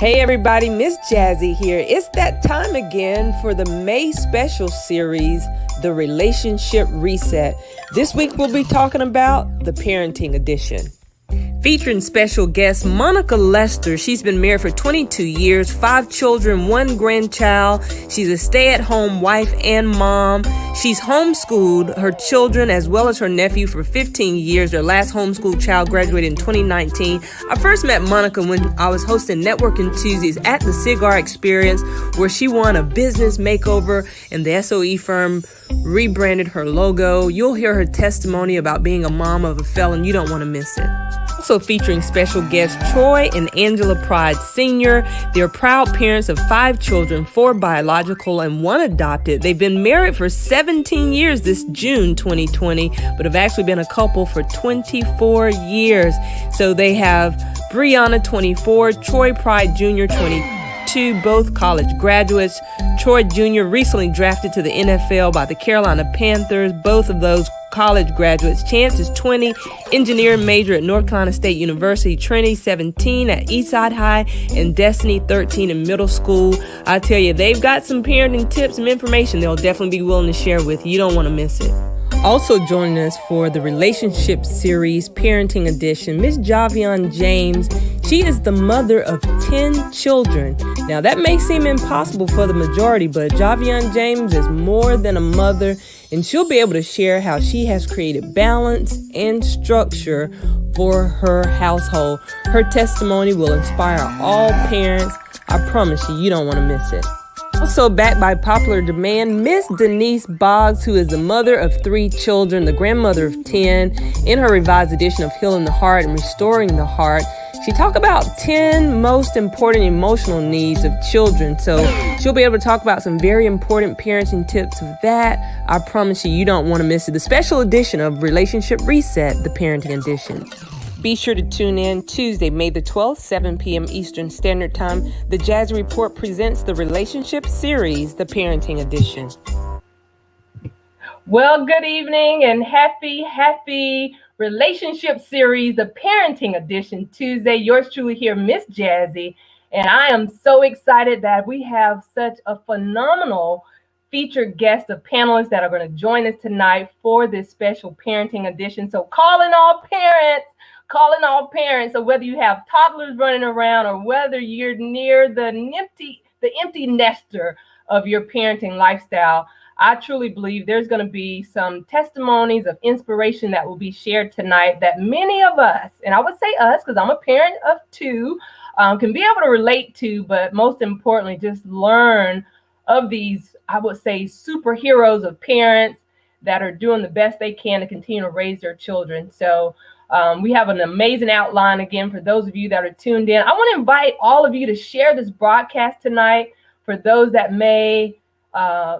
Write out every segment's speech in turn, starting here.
Hey everybody, Miss Jazzy here. It's that time again for the May special series, The Relationship Reset. This week we'll be talking about the parenting edition. Featuring special guest Monica Lester. She's been married for 22 years, 5 children, 1 grandchild. She's a stay-at-home wife and mom. She's homeschooled her children as well as her nephew for 15 years. Their last homeschooled child graduated in 2019. I first met Monica when I was hosting Networking Tuesdays at the Cigar Experience, where she won a business makeover and the SOE firm rebranded her logo. You'll hear her testimony about being a mom of a felon. You don't want to miss it. Also featuring special guests Troy and Angela Pride Sr. They're proud parents of 5 children, 4 biological and 1 adopted. They've been married for 17 years this June 2020, but have actually been a couple for 24 years. So they have Brianna, 24, Troy Pride Jr., 22, both college graduates. Troy Jr. recently drafted to the NFL by the Carolina Panthers, both of those college graduates. Chance is 20, engineering major at North Carolina State University. Trinity, 17 at Eastside High, and Destiny, 13 in middle school. I tell you, they've got some parenting tips and information they'll definitely be willing to share with you. You don't want to miss it. Also joining us for the relationship series, parenting edition, Miss Javion James. She is the mother of 10 children. Now that may seem impossible for the majority, but Javion James is more than a mother, and she'll be able to share how she has created balance and structure for her household. Her testimony will inspire all parents. I promise you, you don't want to miss it. Also backed by popular demand, Miss Denise Boggs, who is the mother of 3 children, the grandmother of 10, in her revised edition of Healing the Heart and Restoring the Heart. She talked about 10 most important emotional needs of children. So she'll be able to talk about some very important parenting tips of that. I promise you, you don't want to miss it. The special edition of Relationship Reset, the parenting edition. Be sure to tune in Tuesday, May the 12th, 7 p.m. Eastern Standard Time. The Jazzy Report presents the Relationship Series, the Parenting Edition. Well, good evening and happy Relationship Series, the Parenting Edition Tuesday. Yours truly here, Miss Jazzy. And I am so excited that we have such a phenomenal featured guest of panelists that are going to join us tonight for this special parenting edition. So calling all parents. So whether you have toddlers running around or whether you're near the empty nester of your parenting lifestyle, I truly believe there's going to be some testimonies of inspiration that will be shared tonight that many of us, and I would say us because I'm a parent of 2, can be able to relate to, but most importantly, just learn of these, I would say, superheroes of parents that are doing the best they can to continue to raise their children. So we have an amazing outline again for those of you that are tuned in. I want to invite all of you to share this broadcast tonight for those that may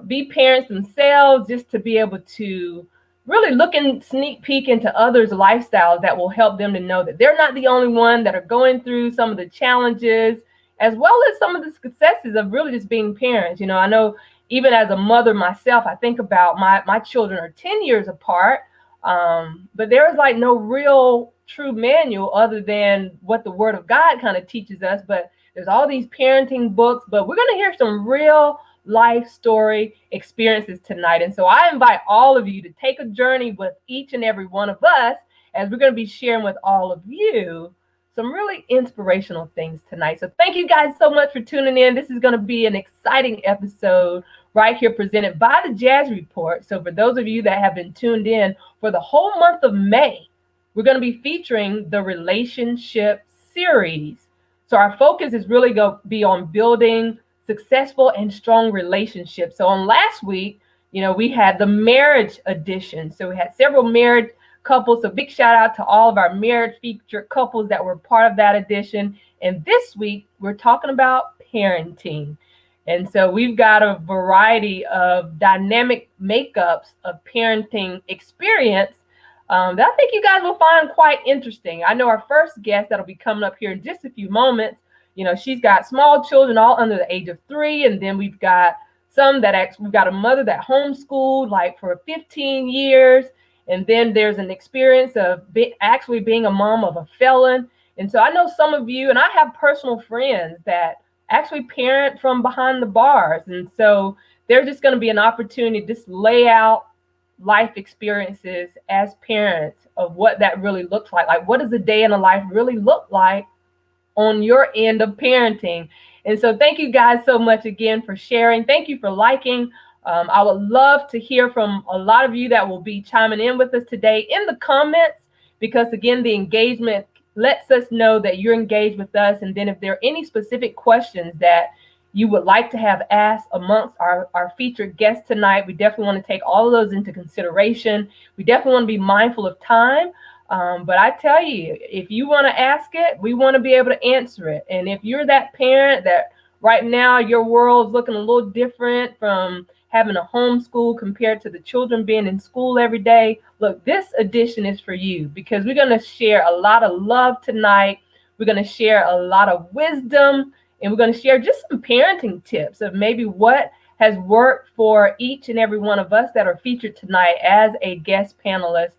be parents themselves, just to be able to really look and sneak peek into others' lifestyles that will help them to know that they're not the only one that are going through some of the challenges, as well as some of the successes of really just being parents. You know, I know even as a mother myself, I think about my children are 10 years apart. But there is like no real true manual other than what the Word of God kind of teaches us. But there's all these parenting books, but we're going to hear some real life story experiences tonight. And so I invite all of you to take a journey with each and every one of us as we're going to be sharing with all of you some really inspirational things tonight. So thank you guys so much for tuning in. This is going to be an exciting episode right here presented by the Jazz Report. So for those of you that have been tuned in for the whole month of May, we're going to be featuring the Relationship Series. So our focus is really going to be on building successful and strong relationships. So on last week, we had the marriage edition. So we had several married couples. So big shout out to all of our marriage featured couples that were part of that edition. And this week, we're talking about parenting. And so we've got a variety of dynamic makeups of parenting experience that I think you guys will find quite interesting. I know our first guest that'll be coming up here in just a few moments, she's got small children all under the age of 3. And then we've got we've got a mother that homeschooled like for 15 years. And then there's an experience of actually being a mom of a felon. And so I know some of you, and I have personal friends that actually parent from behind the bars. And so there's just going to be an opportunity to just lay out life experiences as parents of what that really looks like. Like, what does a day in a life really look like on your end of parenting? And so thank you guys so much again for sharing. Thank you for liking. I would love to hear from a lot of you that will be chiming in with us today in the comments, because again, the engagement lets us know that you're engaged with us. And then if there are any specific questions that you would like to have asked amongst our featured guests tonight, we definitely want to take all of those into consideration. We definitely want to be mindful of time. But I tell you, if you want to ask it, we want to be able to answer it. And if you're that parent that right now your world's looking a little different from having a homeschool compared to the children being in school every day, look, this edition is for you, because we're going to share a lot of love tonight. We're going to share a lot of wisdom, and we're going to share just some parenting tips of maybe what has worked for each and every one of us that are featured tonight as a guest panelist,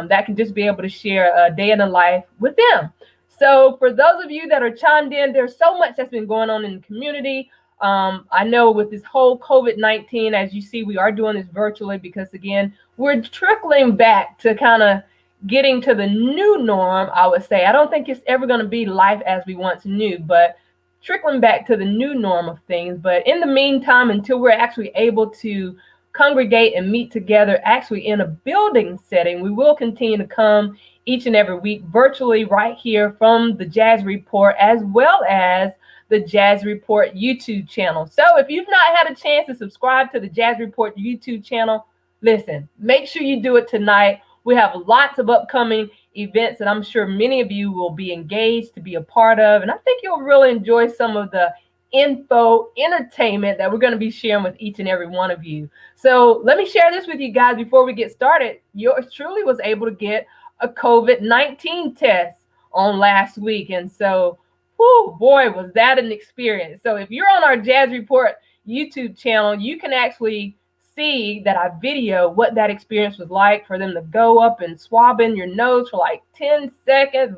that can just be able to share a day in the life with them. So for those of you that are chimed in, there's so much that's been going on in the community. I know with this whole COVID-19, as you see, we are doing this virtually because, again, we're trickling back to kind of getting to the new norm, I would say. I don't think it's ever going to be life as we once knew, but trickling back to the new norm of things. But in the meantime, until we're actually able to congregate and meet together actually in a building setting, we will continue to come each and every week virtually right here from the Jazz Report, as well as the Jazz Report YouTube channel. So if you've not had a chance to subscribe to the Jazz Report YouTube channel, listen, make sure you do it tonight. We have lots of upcoming events that I'm sure many of you will be engaged to be a part of. And I think you'll really enjoy some of the info, entertainment that we're going to be sharing with each and every one of you. So let me share this with you guys before we get started. Yours truly was able to get a COVID-19 test on last week. And so, whew, boy, was that an experience. So if you're on our Jazz Report YouTube channel, you can actually see that I video what that experience was like, for them to go up and swab in your nose for like 10 seconds.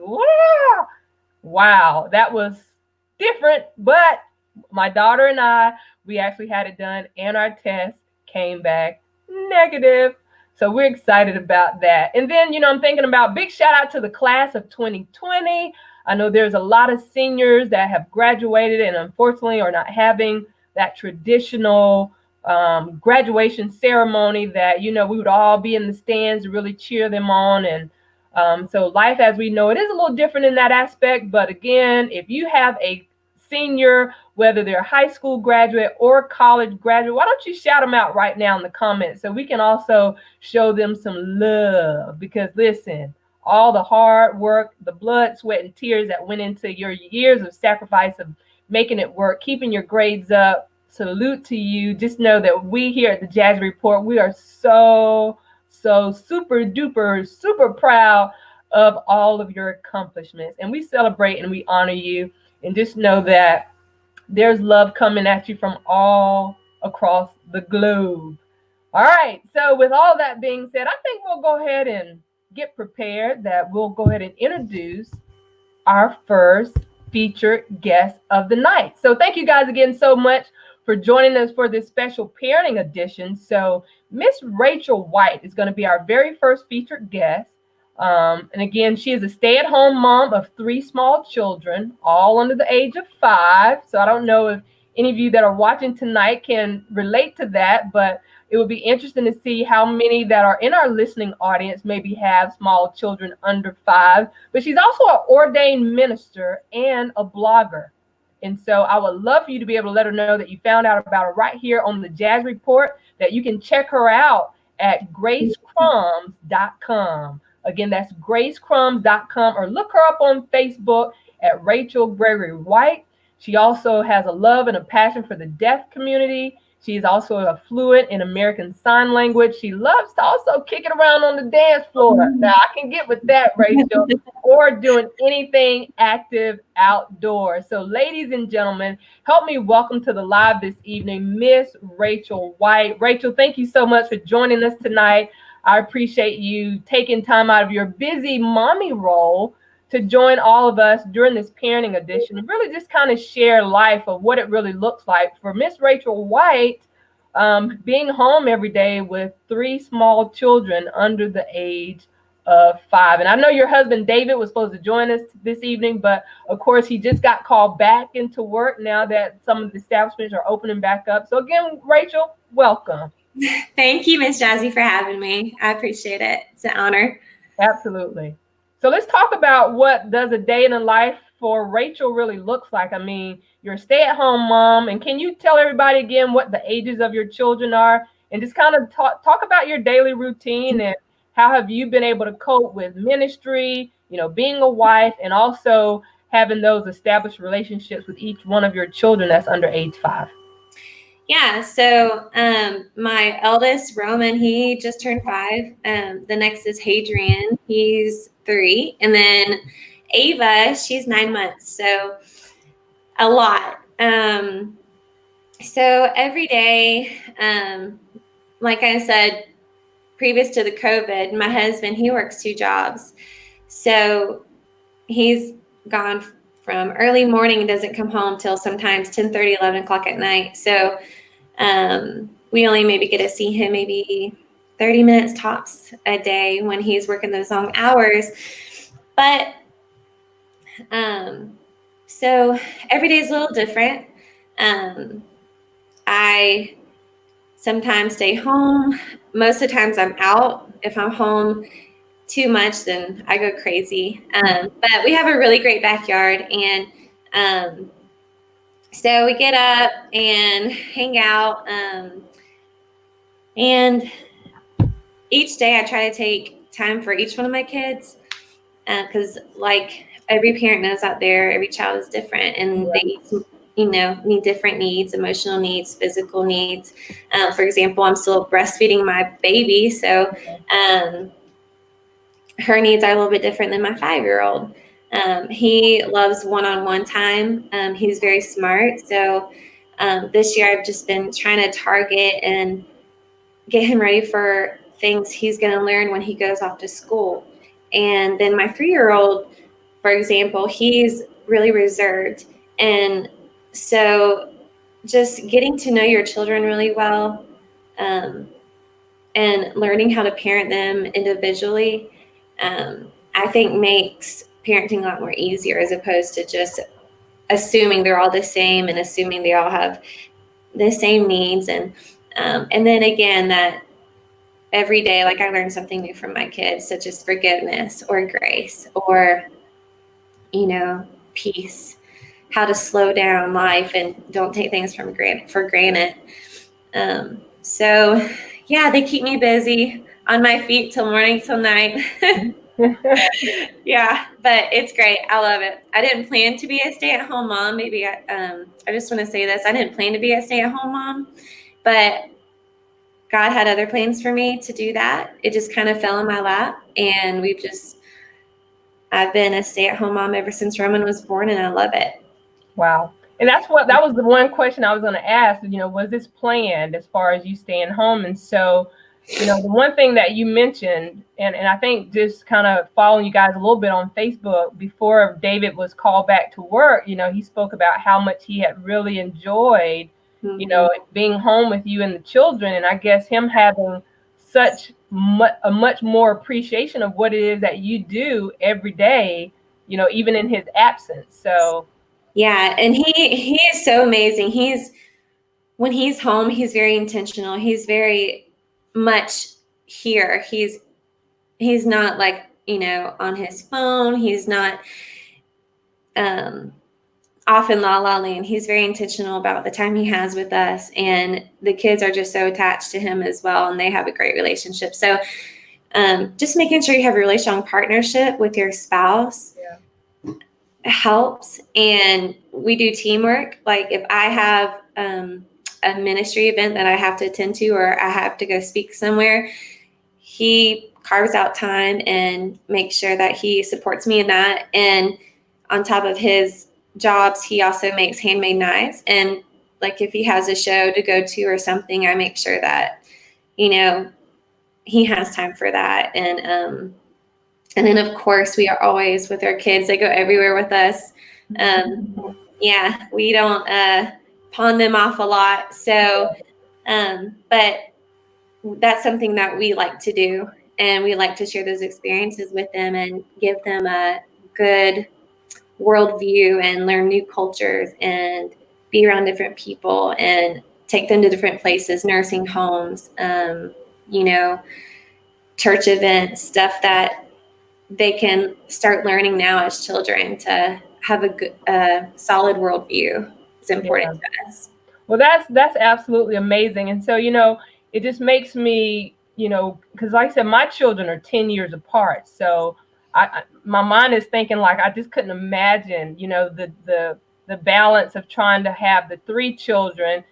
Wow, that was different, but my daughter and I, we actually had it done, and our test came back negative. So we're excited about that. And then, I'm thinking about big shout out to the class of 2020. I know there's a lot of seniors that have graduated and unfortunately are not having that traditional graduation ceremony that, we would all be in the stands to really cheer them on. And so life as we know it is a little different in that aspect. But again, if you have a senior, whether they're a high school graduate or college graduate, why don't you shout them out right now in the comments so we can also show them some love? Because listen, all the hard work, the blood, sweat, and tears that went into your years of sacrifice of making it work, keeping your grades up, salute to you. Just know that we here at the Jazz Report, we are so super duper, super proud of all of your accomplishments. And we celebrate and we honor you. And just know that there's love coming at you from all across the globe. All right. So with all that being said, I think we'll go ahead and get prepared that we'll go ahead and introduce our first featured guest of the night. So thank you guys again so much for joining us for this special parenting edition. So Miss Rachel White is going to be our very first featured guest. And again, she is a stay-at-home mom of 3 small children, all under the age of 5. So I don't know if any of you that are watching tonight can relate to that, but it would be interesting to see how many that are in our listening audience maybe have small children under 5. But she's also an ordained minister and a blogger. And so I would love for you to be able to let her know that you found out about her right here on the Jazz Report, that you can check her out at gracecrumbs.com. Again, that's gracecrumbs.com, or look her up on Facebook at Rachel Gregory White. She also has a love and a passion for the deaf community. She's also a fluent in American Sign Language. She loves to also kick it around on the dance floor. Now, I can get with that, Rachel, or doing anything active outdoors. So, ladies and gentlemen, help me welcome to the live this evening, Miss Rachel White. Rachel, thank you so much for joining us tonight. I appreciate you taking time out of your busy mommy role to join all of us during this parenting edition and really just kind of share life of what it really looks like for Miss Rachel White, being home every day with 3 small children under the age of 5. And I know your husband David was supposed to join us this evening, but of course he just got called back into work now that some of the establishments are opening back up. So again, Rachel, welcome. Thank you, Miss Jazzy, for having me. I appreciate it. It's an honor. Absolutely. So let's talk about what does a day in the life for Rachel really looks like. I mean, you're a stay-at-home mom, and can you tell everybody again what the ages of your children are, and just kind of talk about your daily routine and how have you been able to cope with ministry, being a wife, and also having those established relationships with each one of your children that's under age 5. Yeah, so my eldest, Roman, he just turned 5. The next is Hadrian, he's 3. And then Ava, she's 9 months. So a lot. So every day, like I said, previous to the COVID, my husband, he works 2 jobs. So he's gone from early morning and doesn't come home till sometimes 10:30, 11 o'clock at night. So we only maybe get to see him maybe 30 minutes tops a day when he's working those long hours. But so every day is a little different. I sometimes stay home. Most of the times I'm out. If I'm home too much, then I go crazy. But we have a really great backyard, and so we get up and hang out. And each day I try to take time for each one of my kids, because like every parent knows out there, every child is different, and they need different needs, emotional needs, physical needs. For example, I'm still breastfeeding my baby, so her needs are a little bit different than my 5-year-old. He loves one-on-one time. He's very smart. So this year I've just been trying to target and get him ready for things he's going to learn when he goes off to school. And then my 3-year-old, for example, he's really reserved. And so just getting to know your children really well, and learning how to parent them individually, I think makes parenting a lot more easier, as opposed to just assuming they're all the same and assuming they all have the same needs. And then again, that every day, like, I learn something new from my kids, such as forgiveness or grace or, peace, how to slow down life and don't take things for granted. So yeah, they keep me busy on my feet till morning till night. Yeah, but it's great. I love it. I didn't plan to be a stay-at-home mom. Maybe I just want to say this. I didn't plan to be a stay-at-home mom, but God had other plans for me to do that. It just kind of fell in my lap, and I've been a stay-at-home mom ever since Roman was born, and I love it. Wow. And that was the one question I was going to ask, was this planned as far as you staying home? And so, the one thing that you mentioned, and I think just kind of following you guys a little bit on Facebook before David was called back to work, he spoke about how much he had really enjoyed, being home with you and the children. And I guess him having a much more appreciation of what it is that you do every day, even in his absence. So. Yeah, and he is so amazing. When he's home, he's very intentional. He's very much here. He's not like, on his phone. He's not off in La La Land. He's very intentional about the time he has with us, and the kids are just so attached to him as well, and they have a great relationship. So just making sure you have a really strong partnership with your spouse helps. And we do teamwork. Like if I have a ministry event that I have to attend to, or I have to go speak somewhere, he carves out time and makes sure that he supports me in that. And on top of his jobs, he also makes handmade knives. And like if he has a show to go to or something, I make sure that, he has time for that. And And then, of course, we are always with our kids. They go everywhere with us. Yeah, we don't pawn them off a lot. So, but that's something that we like to do. And we like to share those experiences with them and give them a good worldview and learn new cultures and be around different people and take them to different places, nursing homes, you know, church events, stuff that they can start learning now as children to have a good, solid worldview. It's important to us. Well, that's absolutely amazing. And so, it just makes me, because like I said, my children are 10 years apart. So my mind is thinking like, I just couldn't imagine, the balance of trying to have the three children,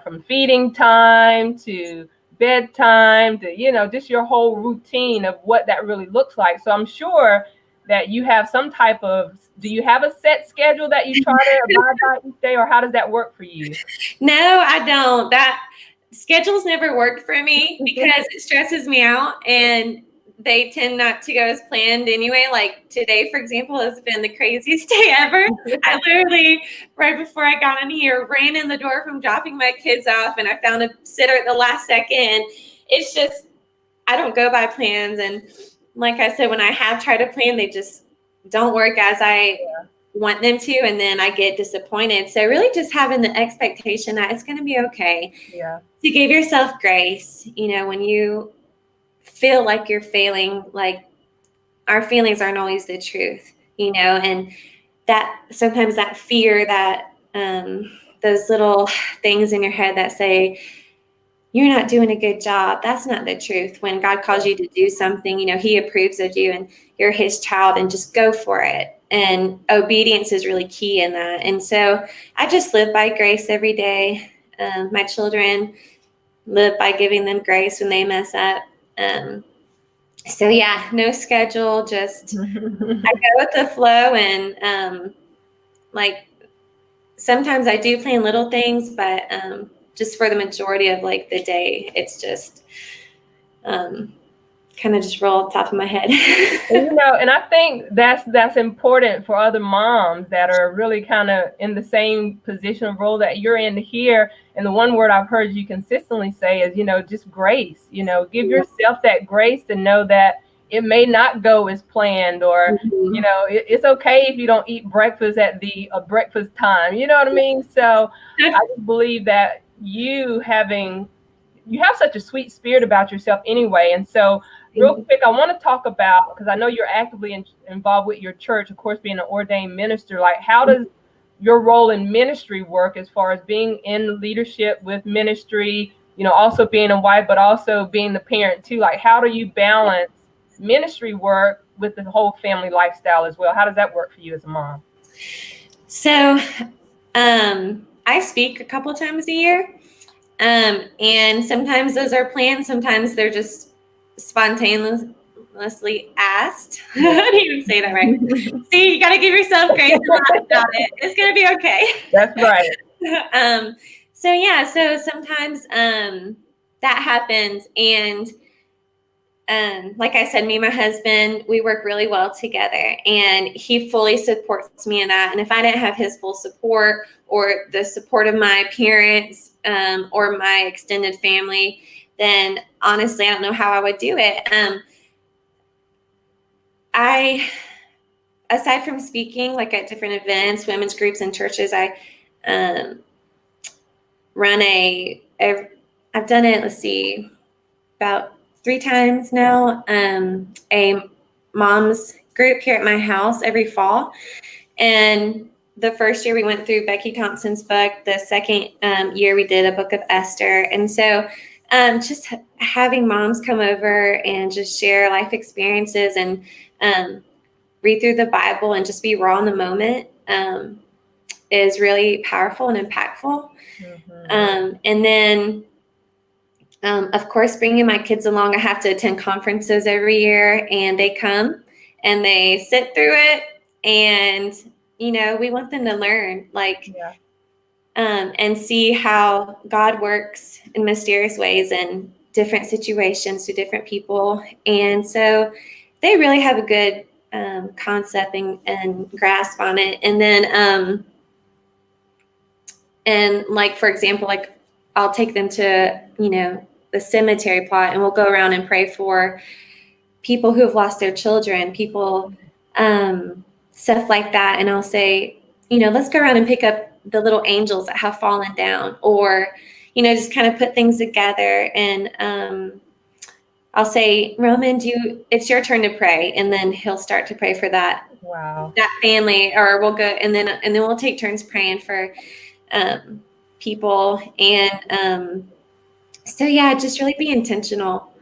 from feeding time to bedtime to, just your whole routine of what that really looks like. So I'm sure that you have some type of, do you have a set schedule that you try to abide by each day, or how does that work for you? No, I don't. That schedules never worked for me because it stresses me out, and they tend not to go as planned anyway. Like today, for example, has been the craziest day ever. I literally, right before I got in here, ran in the door from dropping my kids off, and I found a sitter at the last second. It's just, I don't go by plans. And like I said, when I have tried to plan, they just don't work as I want them to, and then I get disappointed. So really just having the expectation that it's going to be okay. Yeah. To give yourself grace, when you feel like you're failing, like our feelings aren't always the truth, and that sometimes that fear, that those little things in your head that say you're not doing a good job, that's not the truth. When God calls you to do something, he approves of you and you're his child, and just go for it. And obedience is really key in that. And so I just live by grace every day. My children live by giving them grace when they mess up. So yeah, no schedule, just I go with the flow. And like sometimes I do plan little things, but just for the majority of like the day, it's just kind of just roll off the top of my head. And I think that's important for other moms that are really kind of in the same position of role that you're in to hear. And the one word I've heard you consistently say is, just grace. Give yourself that grace to know that it may not go as planned, or it's okay if you don't eat breakfast at the breakfast time. You know what I mean? So I just believe that you have such a sweet spirit about yourself anyway. And so real quick, I want to talk about, because I know you're actively involved with your church, of course, being an ordained minister. Like, how does your role in ministry work as far as being in leadership with ministry, also being a wife, but also being the parent too? Like, how do you balance ministry work with the whole family lifestyle as well? How does that work for you as a mom? So I speak a couple times a year. And sometimes those are planned. Sometimes they're just spontaneously asked. I didn't even say that right. See, you got to give yourself grace about it. It's going to be okay. That's right. So sometimes that happens. And like I said, me and my husband, we work really well together, and he fully supports me in that. And if I didn't have his full support, or the support of my parents, or my extended family, then honestly, I don't know how I would do it. Aside from speaking like at different events, women's groups and churches, I run I've done it, about 3 times now, a mom's group here at my house every fall. And the first year we went through Becky Thompson's book. The second year we did a book of Esther. And so just having moms come over and just share life experiences and read through the Bible and just be raw in the moment is really powerful and impactful. And then of course, bringing my kids along, I have to attend conferences every year, and they come and they sit through it, and we want them to learn, and see how God works in mysterious ways in different situations to different people. And so they really have a good concept and grasp on it. And then, and like, for example, like I'll take them to, the cemetery plot, and we'll go around and pray for people who have lost their children, people, stuff like that. And I'll say, let's go around and pick up the little angels that have fallen down, or, just kind of put things together. And I'll say, Roman, it's your turn to pray. And then he'll start to pray for that family, or we'll go, and then we'll take turns praying for people. And so yeah, just really be intentional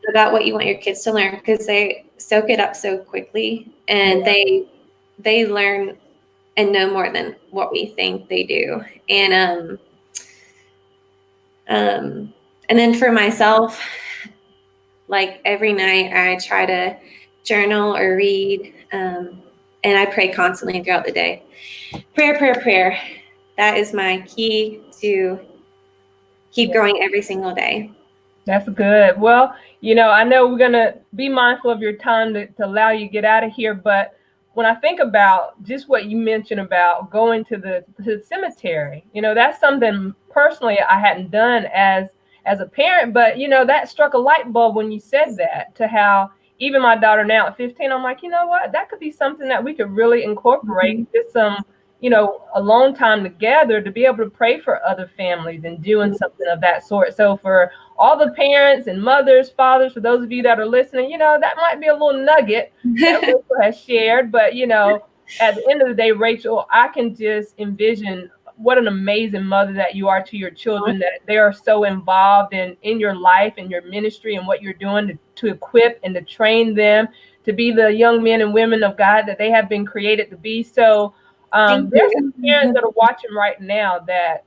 about what you want your kids to learn, because they soak it up so quickly, and they learn and know more than what we think they do. And then for myself, like every night I try to journal or read, and I pray constantly throughout the day. Prayer. That is my key to keep growing every single day. That's good. Well, I know we're going to be mindful of your time to allow you to get out of here. But when I think about just what you mentioned about going to the cemetery, that's something personally I hadn't done as a parent. But, that struck a light bulb when you said that, to how even my daughter now at 15, I'm like, you know what, that could be something that we could really incorporate, just some a long time together, to be able to pray for other families and doing something of that sort. So for all the parents and mothers, fathers, for those of you that are listening, that might be a little nugget that Rachel has shared. But, at the end of the day, Rachel, I can just envision what an amazing mother that you are to your children, that they are so involved in your life and your ministry and what you're doing to equip and to train them to be the young men and women of God that they have been created to be. So there's some parents that are watching right now that,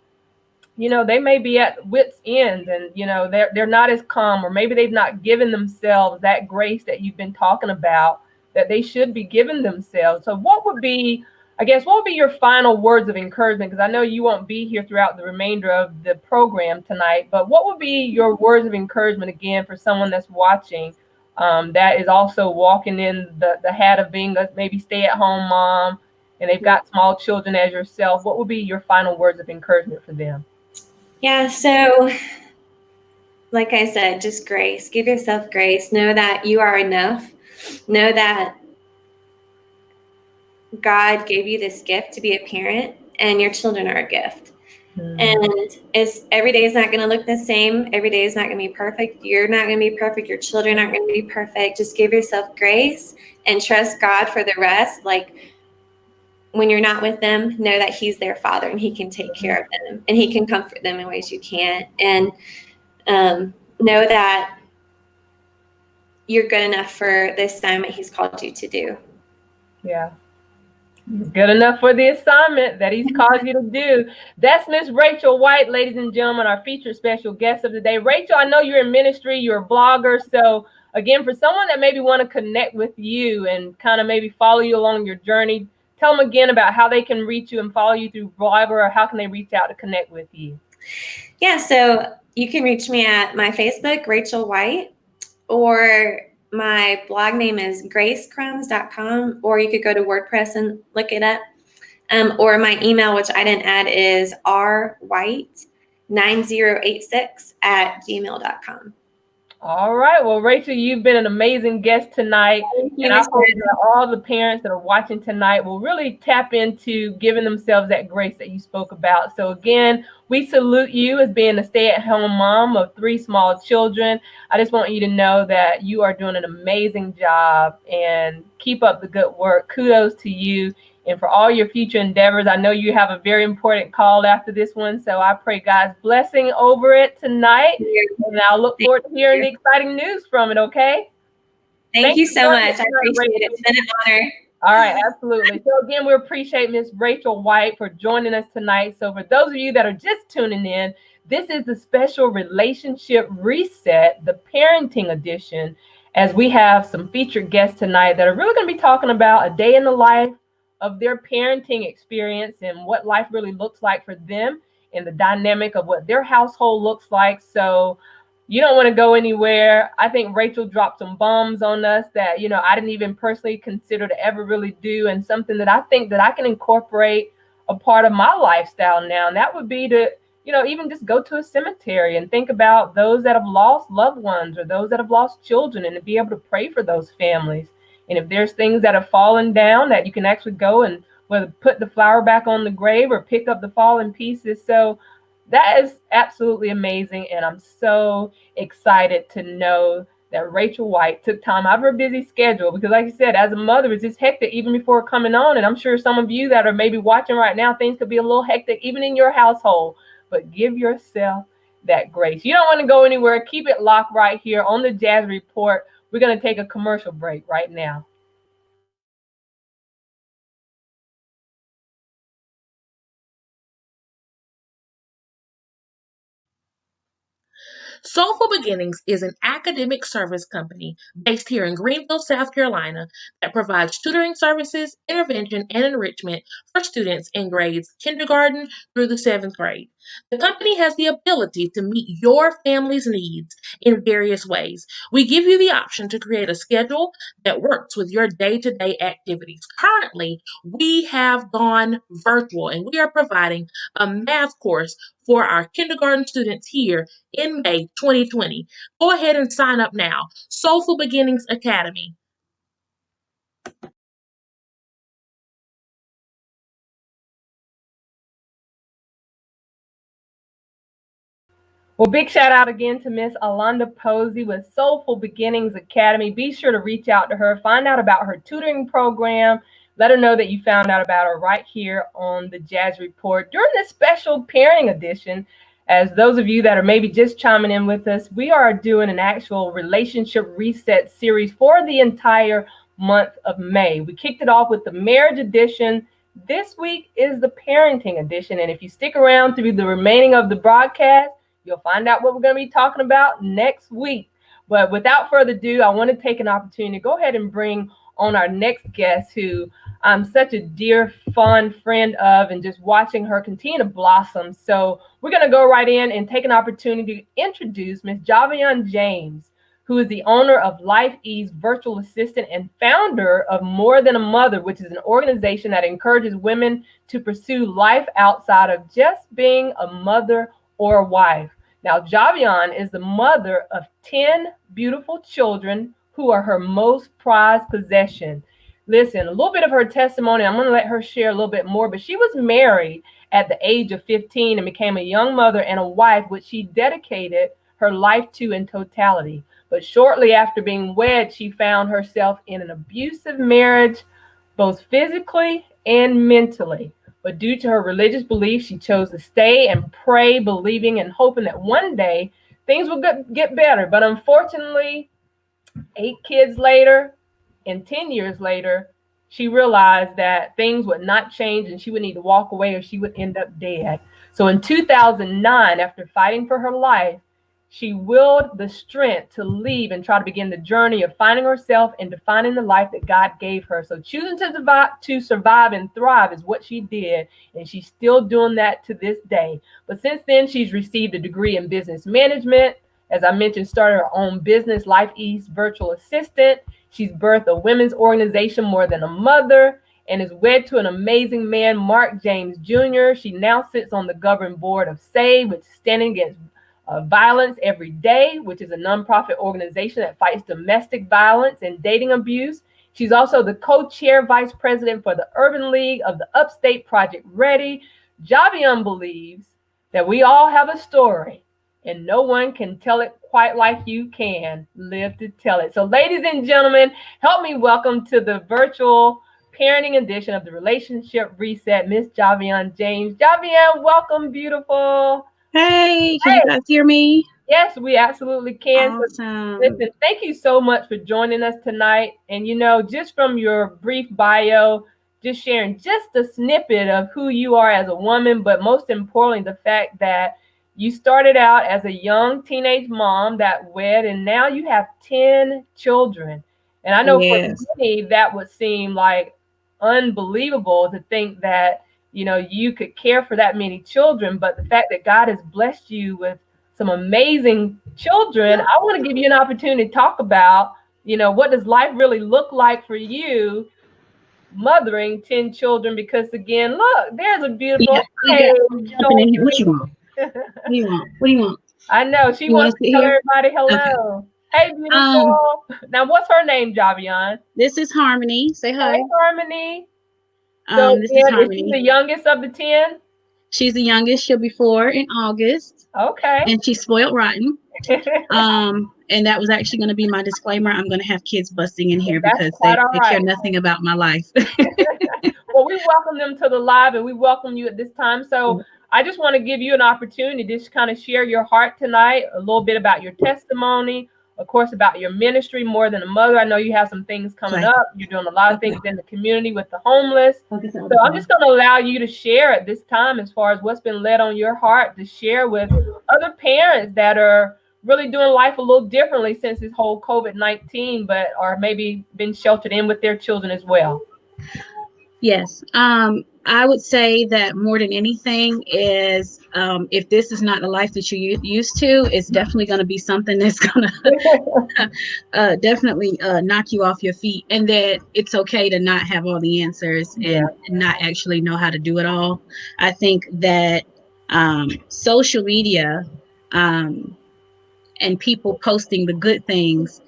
they may be at wit's end, and, they're not as calm, or maybe they've not given themselves that grace that you've been talking about, that they should be giving themselves. So what would be your final words of encouragement? Because I know you won't be here throughout the remainder of the program tonight, but what would be your words of encouragement again for someone that's watching, that is also walking in the hat of being a maybe stay-at-home mom, and they've got small children as yourself? What would be your final words of encouragement for them? Yeah, so like I said, just grace. Give yourself grace. Know that you are enough. Know that God gave you this gift to be a parent, and your children are a gift. And every day is not going to look the same. Every day is not going to be perfect. You're not going to be perfect. Your children aren't going to be perfect. Just give yourself grace and trust God for the rest. Like, when you're not with them, know that He's their Father, and He can take care of them, and He can comfort them in ways you can't. And know that you're good enough for the assignment He's called you to do. Yeah. Good enough for the assignment that He's called you to do. That's Miss Rachel White, ladies and gentlemen, our featured special guest of the day. Rachel, I know you're in ministry, you're a blogger. So again, for someone that maybe want to connect with you and kind of maybe follow you along your journey, tell them again about how they can reach you and follow you through blogger, or how can they reach out to connect with you? Yeah, so you can reach me at my Facebook, Rachel White, or my blog name is gracecrumbs.com, or you could go to WordPress and look it up. Or my email, which I didn't add, is rwhite9086@gmail.com. All right. Well, Rachel, you've been an amazing guest tonight. And I hope that all the parents that are watching tonight will really tap into giving themselves that grace that you spoke about. So again, we salute you as being a stay-at-home mom of 3 small children. I just want you to know that you are doing an amazing job, and keep up the good work. Kudos to you. And for all your future endeavors, I know you have a very important call after this one. So I pray God's blessing over it tonight. And I'll look forward to hearing the exciting news from it, okay? Thank you so much. I appreciate it. It's been an honor. All right, absolutely. So again, we appreciate Miss Rachel White for joining us tonight. So for those of you that are just tuning in, this is the special relationship reset, the parenting edition, as we have some featured guests tonight that are really going to be talking about a day in the life of their parenting experience and what life really looks like for them, and the dynamic of what their household looks like. So You don't want to go anywhere. I think Rachel dropped some bombs on us that, I didn't even personally consider to ever really do, and something that I think that I can incorporate a part of my lifestyle now. And that would be to, even just go to a cemetery and think about those that have lost loved ones or those that have lost children, and to be able to pray for those families. And if there's things that have fallen down, that you can actually go and whether put the flower back on the grave or pick up the fallen pieces. So that is absolutely amazing. And I'm so excited to know that Rachel White took time out of her busy schedule, because like you said, as a mother, it's just hectic even before coming on. And I'm sure some of you that are maybe watching right now, things could be a little hectic even in your household, but give yourself that grace. You don't want to go anywhere. Keep it locked right here on the Jazz Report. We're going to take a commercial break right now. Soulful Beginnings is an academic service company based here in Greenville, South Carolina, that provides tutoring services, intervention, and enrichment for students in grades kindergarten through the seventh grade. The company has the ability to meet your family's needs in various ways. We give you the option to create a schedule that works with your day to day activities. Currently, we have gone virtual and we are providing a math course for our kindergarten students here in May 2020. Go ahead and sign up now. Soulful Beginnings Academy. Well, big shout out again to Miss Alonda Posey with Soulful Beginnings Academy. Be sure to reach out to her, find out about her tutoring program. Let her know that you found out about her right here on the Jazz Report during this special parenting edition. As those of you that are maybe just chiming in with us, we are doing an actual relationship reset series for the entire month of May. We kicked it off with the marriage edition. This week is the parenting edition. And if you stick around through the remaining of the broadcast, you'll find out what we're going to be talking about next week. But without further ado, I want to take an opportunity to go ahead and bring on our next guest, who I'm such a dear, fond friend of, and just watching her continue to blossom. So we're going to go right in and take an opportunity to introduce Miss Javion James, who is the owner of Life Ease Virtual Assistant and founder of More Than a Mother, which is an organization that encourages women to pursue life outside of just being a mother or a wife. Now, Javion is the mother of 10 beautiful children who are her most prized possession. Listen, a little bit of her testimony, I'm going to let her share a little bit more, but she was married at the age of 15 and became a young mother and a wife, which she dedicated her life to in totality. But shortly after being wed, she found herself in an abusive marriage, both physically and mentally. But due to her religious beliefs, she chose to stay and pray, believing and hoping that one day things will get better. But unfortunately, 8 kids later and 10 years later, she realized that things would not change and she would need to walk away or she would end up dead. So in 2009, after fighting for her life, she willed the strength to leave and try to begin the journey of finding herself and defining the life that God gave her. So choosing to survive and thrive is what she did, and she's still doing that to this day. But since then, she's received a degree in business management. As I mentioned, started her own business, Life Ease Virtual Assistant. She's birthed a women's organization, More Than a Mother, and is wed to an amazing man, Mark James Jr. She now sits on the governing board of SAVE, which is standing against Violence Every Day, which is a nonprofit organization that fights domestic violence and dating abuse. She's also the co-chair vice president for the Urban League of the Upstate Project Ready. Javion believes that we all have a story and no one can tell it quite like you can live to tell it. So ladies and gentlemen, help me welcome to the virtual parenting edition of the Relationship Reset, Miss Javion James. Javion, welcome, beautiful. Hey, can you guys hear me? Yes, we absolutely can. Awesome. So, listen, thank you so much for joining us tonight. And, just from your brief bio, just sharing just a snippet of who you are as a woman, but most importantly, the fact that you started out as a young teenage mom that wed, and now you have 10 children. And I know for many, that would seem like unbelievable to think that, you could care for that many children. But the fact that God has blessed you with some amazing children. I want to give you an opportunity to talk about, what does life really look like for you mothering 10 children? Because again, look, there's a beautiful Yeah, jumping in here. What you want? What do you want? What do you want? I know she You want wants to to sit tell here? everybody hello. Hey, beautiful. Now, what's her name, Javion? This is Harmony. Say hi. Hey, Harmony. So, This is again, is she Harmony. the youngest of the 10? She's the youngest. She'll be 4 in August, Okay. and she's spoiled rotten. And that was actually going to be my disclaimer. I'm going to have kids busting in here That's because quite all they right. care nothing about my life. Well, we welcome them to the live, and we welcome you at this time. So I just want to give you an opportunity to just kind of share your heart tonight, a little bit about your testimony, of course, about your ministry, More Than a Mother. I know you have some things coming up. You're doing a lot of things in the community with the homeless. So I'm just going to allow you to share at this time as far as what's been led on your heart to share with other parents that are really doing life a little differently since this whole COVID-19, but are maybe been sheltered in with their children as well. Yes. I would say that more than anything is if this is not the life that you're used to, it's definitely going to be something that's going to definitely knock you off your feet. And that it's okay to not have all the answers and not actually know how to do it all. I think that social media and people posting the good things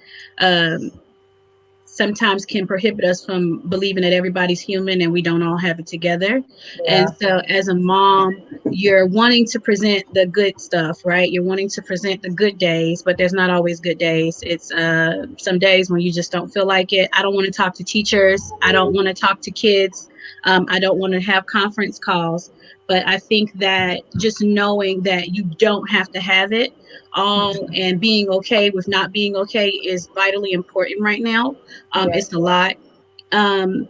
sometimes can prohibit us from believing that everybody's human and we don't all have it together. And so as a mom, you're wanting to present the good stuff, right? You're wanting to present the good days, but there's not always good days. It's some days when you just don't feel like it. I don't want to talk to teachers. I don't want to talk to kids. I don't want to have conference calls. But I think that just knowing that you don't have to have it all and being okay with not being okay is vitally important right now. It's a lot. And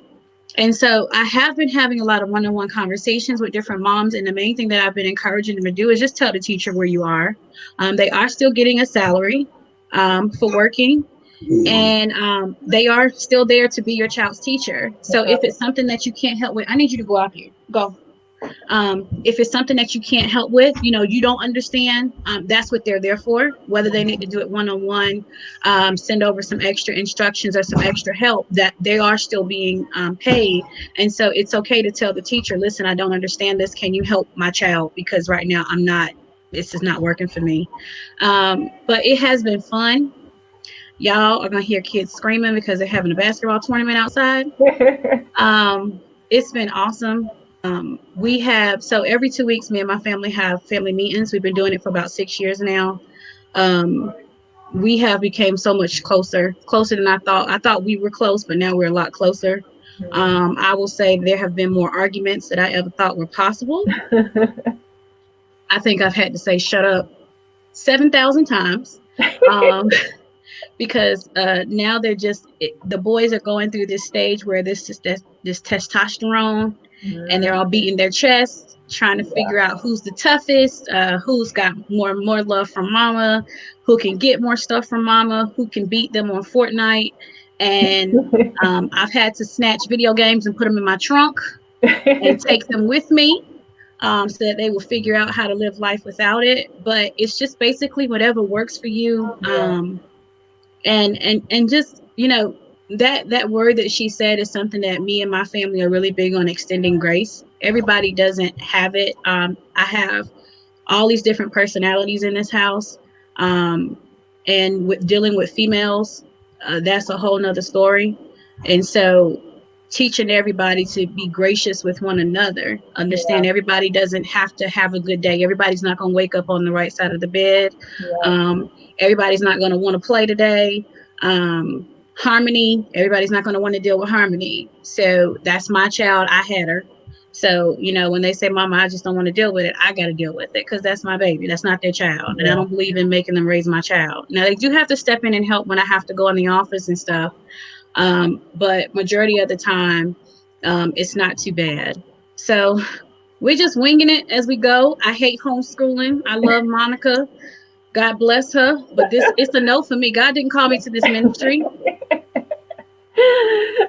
so I have been having a lot of one-on-one conversations with different moms. And the main thing that I've been encouraging them to do is just tell the teacher where you are. They are still getting a salary for working. And they are still there to be your child's teacher. So if it's something that you can't help with, I need you to go out here. Go. If it's something that you can't help with, you don't understand, that's what they're there for. Whether they need to do it one-on-one, send over some extra instructions or some extra help, that they are still being paid. And so it's okay to tell the teacher, listen, I don't understand this. Can you help my child? Because right now this is not working for me. But it has been fun. Y'all are going to hear kids screaming because they're having a basketball tournament outside. It's been awesome. So every 2 weeks, me and my family have family meetings. We've been doing it for about 6 years now. We have become so much closer than I thought. I thought we were close, but now we're a lot closer. I will say there have been more arguments than I ever thought were possible. I think I've had to say shut up 7,000 times. Because now the boys are going through this stage where this testosterone, and they're all beating their chests, trying to figure out who's the toughest, who's got more love from mama, who can get more stuff from mama, who can beat them on Fortnite. And I've had to snatch video games and put them in my trunk and take them with me. So that they will figure out how to live life without it. But it's just basically whatever works for you. And just that word that she said is something that me and my family are really big on, extending grace. Everybody doesn't have it. I have all these different personalities in this house, and with dealing with females, that's a whole nother story. And so teaching everybody to be gracious with one another, understand everybody doesn't have to have a good day. Everybody's not going to wake up on the right side of the bed. Everybody's not going to want to play today. Harmony, everybody's not going to want to deal with Harmony. So that's my child. I had her. So, when they say, Mama, I just don't want to deal with it, I got to deal with it because that's my baby. That's not their child. And I don't believe in making them raise my child. Now, they do have to step in and help when I have to go in the office and stuff. But majority of the time, it's not too bad. So we're just winging it as we go. I hate homeschooling. I love Monica. God bless her. But it's a no for me. God didn't call me to this ministry.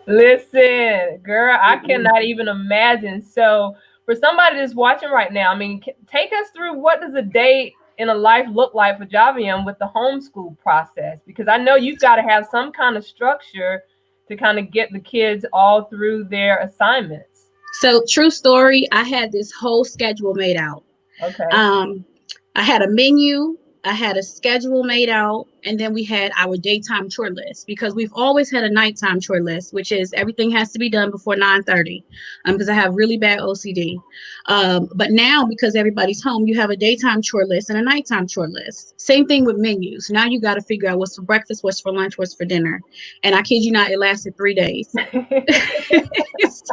Listen, girl, I cannot even imagine. So for somebody that's watching right now, I mean, take us through, what does a day in a life look like for Javian with the homeschool process? Because I know you've got to have some kind of structure to kind of get the kids all through their assignments. So true story, I had this whole schedule made out. Okay. I had a menu, I had a schedule made out, and then we had our daytime chore list, because we've always had a nighttime chore list, which is everything has to be done before 9:30, because I have really bad OCD. But now, because everybody's home, you have a daytime chore list and a nighttime chore list. Same thing with menus. Now you got to figure out what's for breakfast, what's for lunch, what's for dinner. And I kid you not, it lasted 3 days.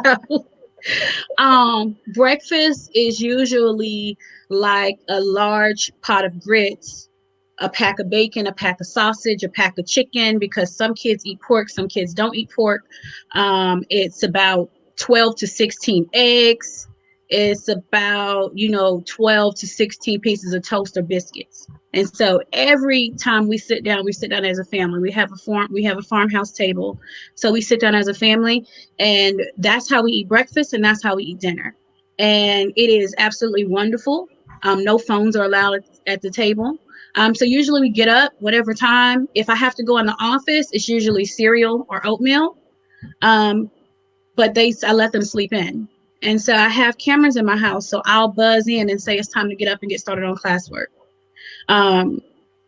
So breakfast is usually like a large pot of grits, a pack of bacon, a pack of sausage, a pack of chicken, because some kids eat pork, some kids don't eat pork. It's about 12 to 16 eggs. It's about, 12 to 16 pieces of toast or biscuits. And so every time we sit down as a family. We have a farmhouse table. So we sit down as a family, and that's how we eat breakfast, and that's how we eat dinner. And it is absolutely wonderful. No phones are allowed at the table. So usually we get up whatever time. If I have to go in the office, it's usually cereal or oatmeal. But I let them sleep in. And so I have cameras in my house, so I'll buzz in and say it's time to get up and get started on classwork.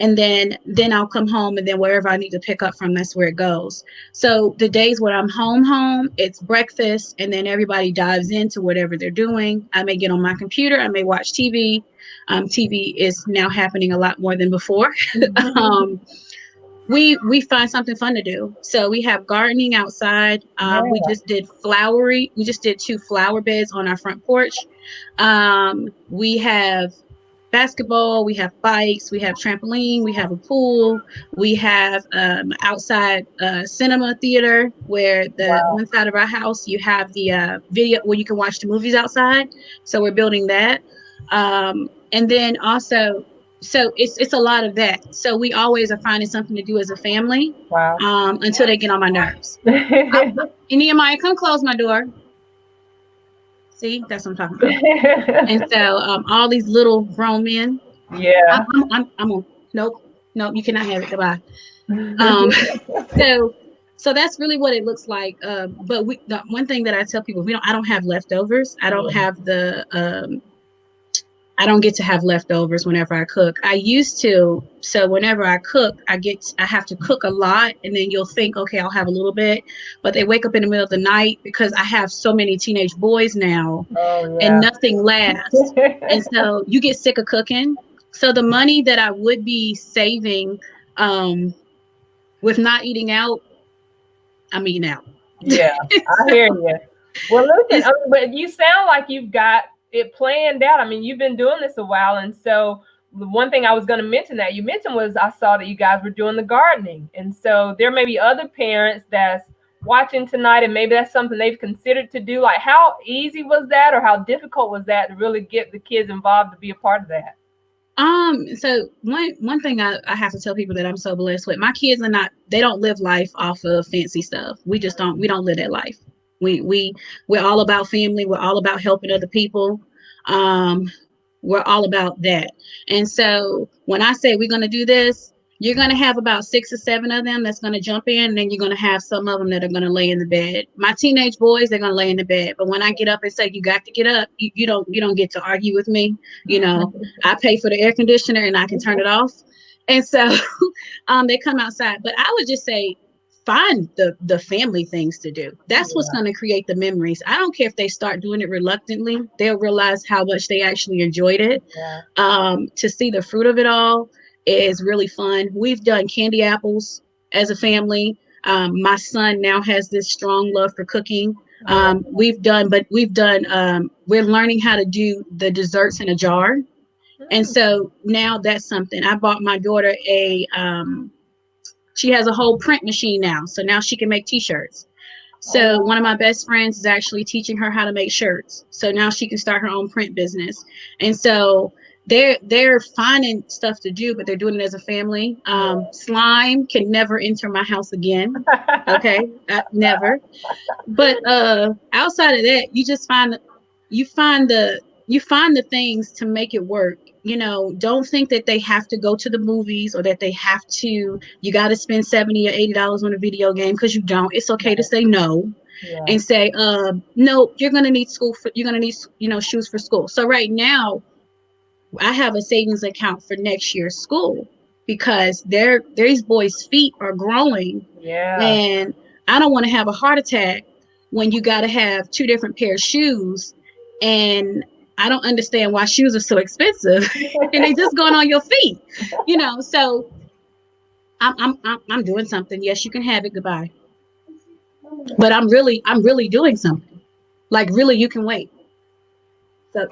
And then I'll come home, and then wherever I need to pick up from, that's where it goes. So the days when I'm home, it's breakfast, and then everybody dives into whatever they're doing. I may get on my computer, I may watch TV. TV is now happening a lot more than before. We find something fun to do. So we have gardening outside. We just did 2 flower beds on our front porch. We have basketball, we have bikes, we have trampoline, we have a pool, we have outside cinema theater, where one side of our house you have the video where you can watch the movies outside. So we're building that. And then also, so it's a lot of that. So we always are finding something to do as a family. Wow. Until they get on my nerves. Nehemiah, come close my door. See, that's what I'm talking about. And so all these little grown men. Yeah. I'm on. Nope, you cannot have it. Goodbye. So that's really what it looks like. But the one thing that I tell people, I don't have leftovers. I don't have I don't get to have leftovers whenever I cook. I used to. So whenever I cook, I have to cook a lot, and then you'll think, okay, I'll have a little bit, but they wake up in the middle of the night, because I have so many teenage boys now, and nothing lasts. And so you get sick of cooking. So the money that I would be saving with not eating out, I'm eating out. Yeah, I hear you. Well, listen, but you sound like you've got it planned out. I mean, you've been doing this a while, and so the one thing I was going to mention that you mentioned was I saw that you guys were doing the gardening, and so there may be other parents that's watching tonight, and maybe that's something they've considered to do. Like, how easy was that, or how difficult was that to really get the kids involved to be a part of that? So one thing I have to tell people that I'm so blessed with, my kids they don't live life off of fancy stuff. We don't live that life. We're all about family. We're all about helping other people. We're all about that. And so when I say we're going to do this, you're going to have about 6 or 7 of them that's going to jump in, and then you're going to have some of them that are going to lay in the bed. My teenage boys, they're going to lay in the bed. But when I get up and say, you got to get up, you don't get to argue with me. I pay for the air conditioner, and I can turn it off. And so they come outside. But I would just say, find the family things to do. That's what's going to create the memories. I don't care if they start doing it reluctantly. They'll realize how much they actually enjoyed it. To see the fruit of it all is really fun. We've done candy apples as a family. My son now has this strong love for cooking. We're learning how to do the desserts in a jar. And so now that's something. I bought my daughter she has a whole print machine now. So now she can make t-shirts. So one of my best friends is actually teaching her how to make shirts. So now she can start her own print business. And so they're finding stuff to do, but they're doing it as a family. Slime can never enter my house again. Okay, never. But outside of that, you just find the things to make it work. don't think that they have to go to the movies or that they have to, you got to spend $70 or $80 on a video game, because you don't. It's okay to say no and say, no, you're going to need you're going to need, shoes for school. So right now I have a savings account for next year's school because these boys' feet are growing. Yeah. And I don't want to have a heart attack when you got to have two different pair of shoes. And I don't understand why shoes are so expensive and they just going on your feet, So I'm doing something. Yes, you can have it. Goodbye. But I'm really doing something. Like, really, you can wait. So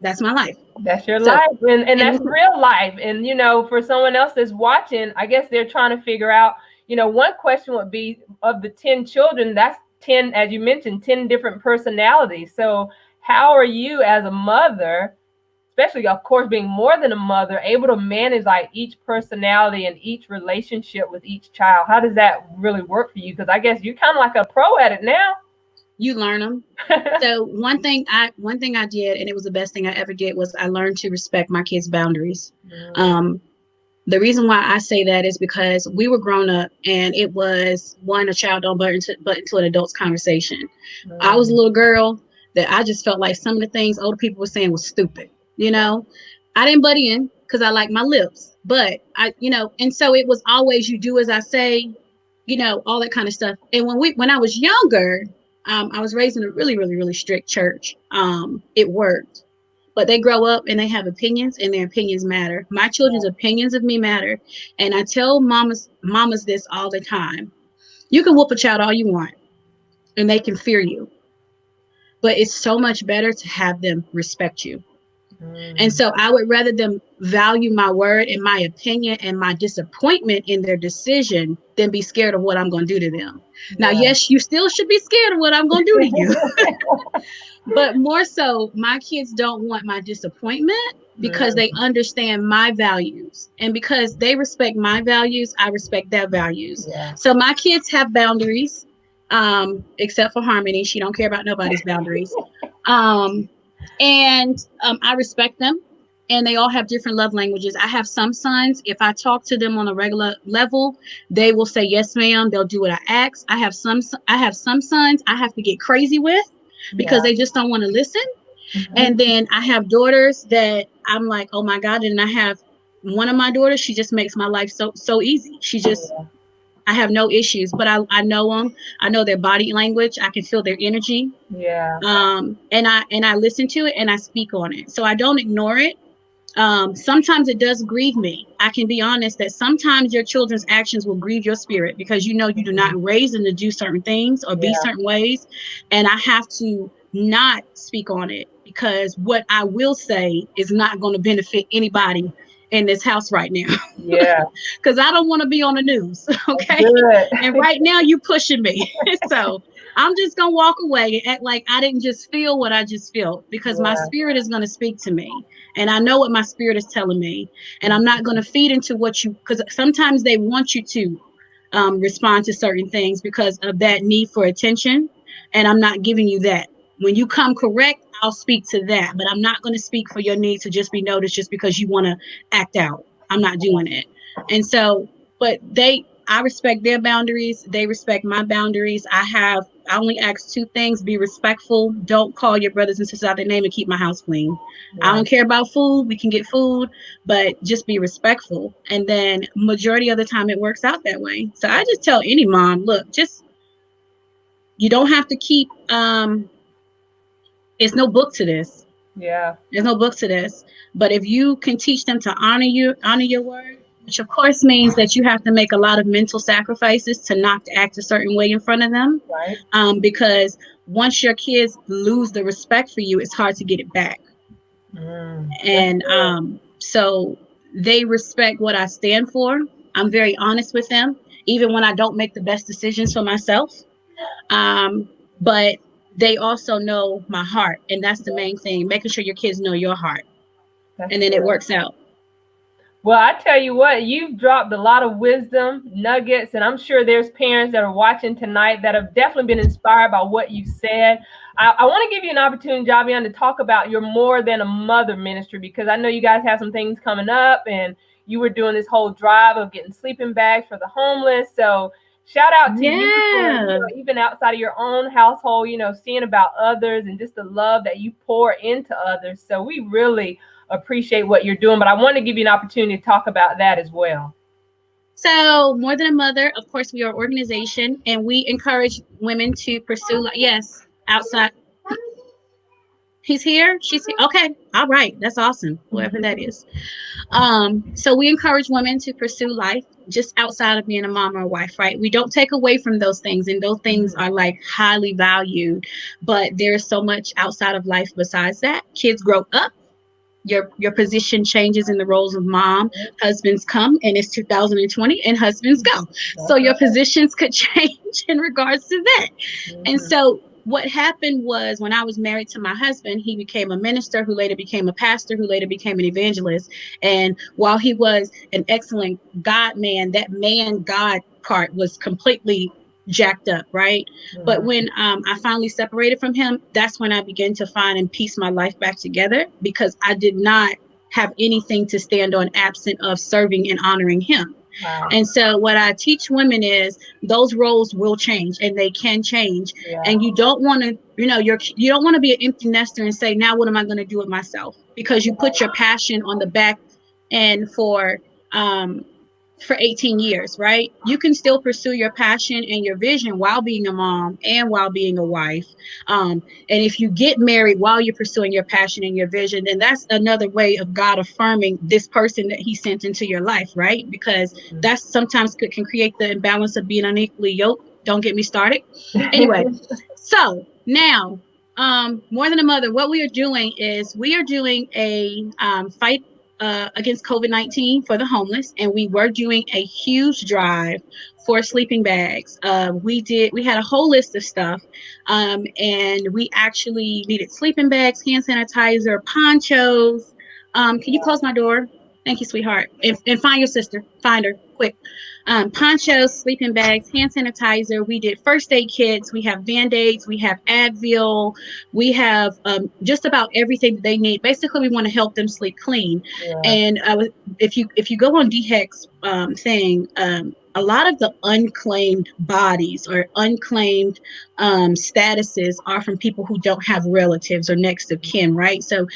that's my life. That's your life. And that's real life. And, for someone else that's watching, I guess they're trying to figure out, one question would be, of the 10 children, that's 10, as you mentioned, 10 different personalities. So how are you as a mother, especially, of course, being more than a mother, able to manage like each personality and each relationship with each child? How does that really work for you? Because I guess you're kind of like a pro at it now. You learn them. So one thing I did, and it was the best thing I ever did, was I learned to respect my kids' boundaries. The reason why I say that is because we were grown up, and it was a child don't butt into an adult's conversation. I was a little girl that I just felt like some of the things older people were saying was stupid. I didn't butt in because I like my lips, but and so it was always, you do as I say, all that kind of stuff. And when I was younger, I was raised in a really, really, really strict church. It worked. But they grow up and they have opinions, and their opinions matter. My children's opinions of me matter. And I tell mamas this all the time. You can whoop a child all you want, and they can fear you. But it's so much better to have them respect you. And so I would rather them value my word and my opinion and my disappointment in their decision than be scared of what I'm going to do to them. Now, yes, you still should be scared of what I'm going to do to you. But more so, my kids don't want my disappointment because they understand my values. And because they respect my values, I respect their values. So my kids have boundaries, except for Harmony. She don't care about nobody's boundaries. And I respect them, and they all have different love languages. I have some sons, if I talk to them on a regular level, they will say, yes, ma'am. They'll do what I ask. I have some sons I have to get crazy with because they just don't want to listen. And then I have daughters that I'm like, oh my God. And I have one of my daughters, she just makes my life so easy. She just, I have no issues, but I know them. I know their body language. I can feel their energy. And I listen to it and I speak on it. So I don't ignore it. Sometimes it does grieve me. I can be honest that sometimes your children's actions will grieve your spirit because you do not raise them to do certain things or be certain ways. And I have to not speak on it because what I will say is not going to benefit anybody in this house right now. Because I don't want to be on the news. Okay. And right now you pushing me. So I'm just going to walk away and act like I didn't just feel what I just felt because my spirit is going to speak to me. And I know what my spirit is telling me. And I'm not going to feed into because sometimes they want you to respond to certain things because of that need for attention. And I'm not giving you that. When you come correct, I'll speak to that. But I'm not going to speak for your need to just be noticed just because you want to act out. I'm not doing it. And so, but I respect their boundaries. They respect my boundaries. I only ask two things: be respectful. Don't call your brothers and sisters out their name and keep my house clean. I don't care about food. We can get food, but just be respectful. And then majority of the time it works out that way. So I just tell any mom, look, you don't have to keep, it's no book to this. There's no book to this. But if you can teach them to honor your word, which of course means that you have to make a lot of mental sacrifices to not act a certain way in front of them. Because once your kids lose the respect for you, it's hard to get it back. And so they respect what I stand for. I'm very honest with them, even when I don't make the best decisions for myself. But they also know my heart. And that's the main thing, making sure your kids know your heart. And then it works out. Well, I tell you what, you've dropped a lot of wisdom nuggets, and I'm sure there's parents that are watching tonight that have definitely been inspired by what you said. I want to give you an opportunity, Javion, to talk about your More Than a Mother ministry, because I know you guys have some things coming up, and you were doing this whole drive of getting sleeping bags for the homeless. So shout out to you for, Yeah. even outside of your own household, seeing about others and just the love that you pour into others. So we really appreciate what you're doing, but I want to give you an opportunity to talk about that as well. So, More Than a Mother, of course, we are an organization and we encourage women to pursue, yes, outside. He's here. She's here. Okay. All right. That's awesome. Whoever that is. So we encourage women to pursue life just outside of being a mom or a wife, right? We don't take away from those things, and those things are like highly valued, but there's so much outside of life besides that. Kids grow up. Your position changes in the roles of mom. Husbands come, and it's 2020, and husbands go. So your positions could change in regards to that. And so what happened was, when I was married to my husband, he became a minister who later became a pastor, who later became an evangelist. And while he was an excellent God man, that man God part was completely jacked up, right? But when I finally separated from him, that's when I began to find and piece my life back together, because I did not have anything to stand on absent of serving and honoring him. Wow. And so what I teach women is those roles will change, and they can change. Yeah. And you don't want to, you don't want to be an empty nester and say, now what am I going to do with myself? Because you put your passion on the back end for 18 years, right? You can still pursue your passion and your vision while being a mom and while being a wife. And if you get married while you're pursuing your passion and your vision, then that's another way of God affirming this person that he sent into your life, right? Because that's sometimes can create the imbalance of being unequally yoked. Don't get me started. Anyway, so now, More Than a Mother, what we are doing is we are doing a fight against COVID-19 for the homeless, and we were doing a huge drive for sleeping bags. We had a whole list of stuff, and we actually needed sleeping bags, hand sanitizer, ponchos. Can you close my door? Thank you, sweetheart. And find your sister. Find her quick. Ponchos, sleeping bags, hand sanitizer. We did first aid kits. We have Band-Aids. We have Advil. We have just about everything that they need. Basically, we want to help them sleep clean. And if you go on DHEC's thing, a lot of the unclaimed bodies or unclaimed statuses are from people who don't have relatives or next of kin, right? So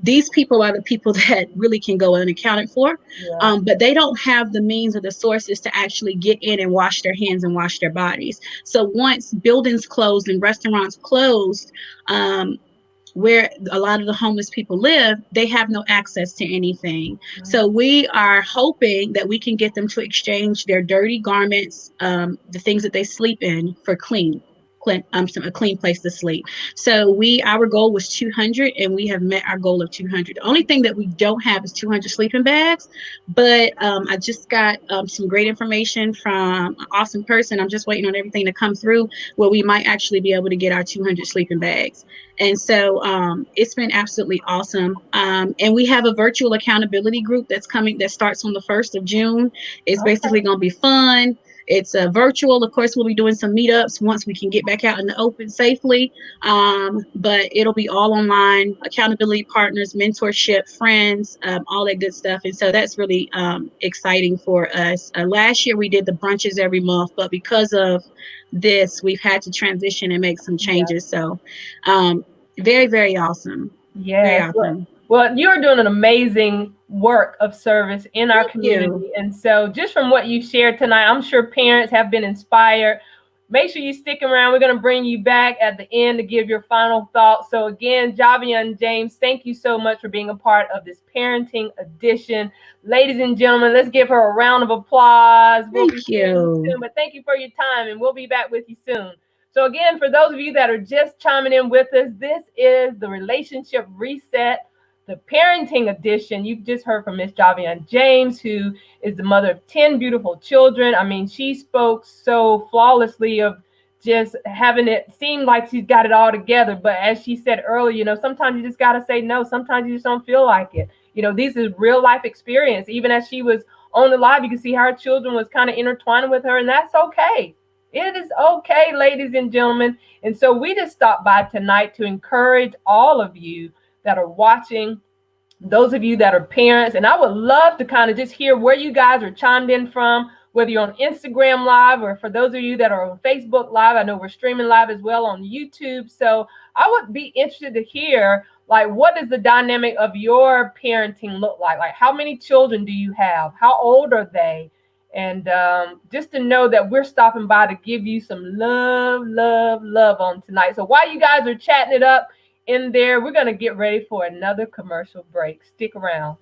these people are the people that really can go unaccounted for, but they don't have the means or the sources to actually get in and wash their hands and wash their bodies. So once buildings closed and restaurants closed, where a lot of the homeless people live, they have no access to anything. So we are hoping that we can get them to exchange their dirty garments, the things that they sleep in, for a clean place to sleep. So our goal was 200, and we have met our goal of 200. The only thing that we don't have is 200 sleeping bags, but I just got some great information from an awesome person. I'm just waiting on everything to come through where we might actually be able to get our 200 sleeping bags. And so it's been absolutely awesome. And we have a virtual accountability group that starts on the 1st of June. It's basically going to be fun. It's virtual. Of course, we'll be doing some meetups once we can get back out in the open safely. But it'll be all online, accountability partners, mentorship, friends, all that good stuff. And so that's really exciting for us. Last year, we did the brunches every month, but because of this, we've had to transition and make some changes. So very, very awesome. Very awesome. Well, you're doing an amazing work of service in our community. And so just from what you shared tonight, I'm sure parents have been inspired. Make sure you stick around. We're going to bring you back at the end to give your final thoughts. So again, Javion James, thank you so much for being a part of this parenting edition. Ladies and gentlemen, let's give her a round of applause. Thank you. Soon, but thank you for your time, and we'll be back with you soon. So again, for those of you that are just chiming in with us, this is the Relationship Reset, the parenting edition. You've just heard from Miss Javion James, who is the mother of 10 beautiful children. I mean, she spoke so flawlessly of just having it seem like she's got it all together. But as she said earlier, sometimes you just got to say no. Sometimes you just don't feel like it. These is real life experience. Even as she was on the live, you can see how her children was kind of intertwined with her, and that's okay. It is okay, ladies and gentlemen. And so we just stopped by tonight to encourage all of you that are watching, those of you that are parents, and I would love to kind of just hear where you guys are chimed in from, whether you're on Instagram Live or for those of you that are on Facebook Live. I know we're streaming live as well on YouTube. So I would be interested to hear, like, what does the dynamic of your parenting look like? Like, how many children do you have? How old are they? And just to know that we're stopping by to give you some love on tonight. So while you guys are chatting it up in there, we're going to get ready for another commercial break. Stick around.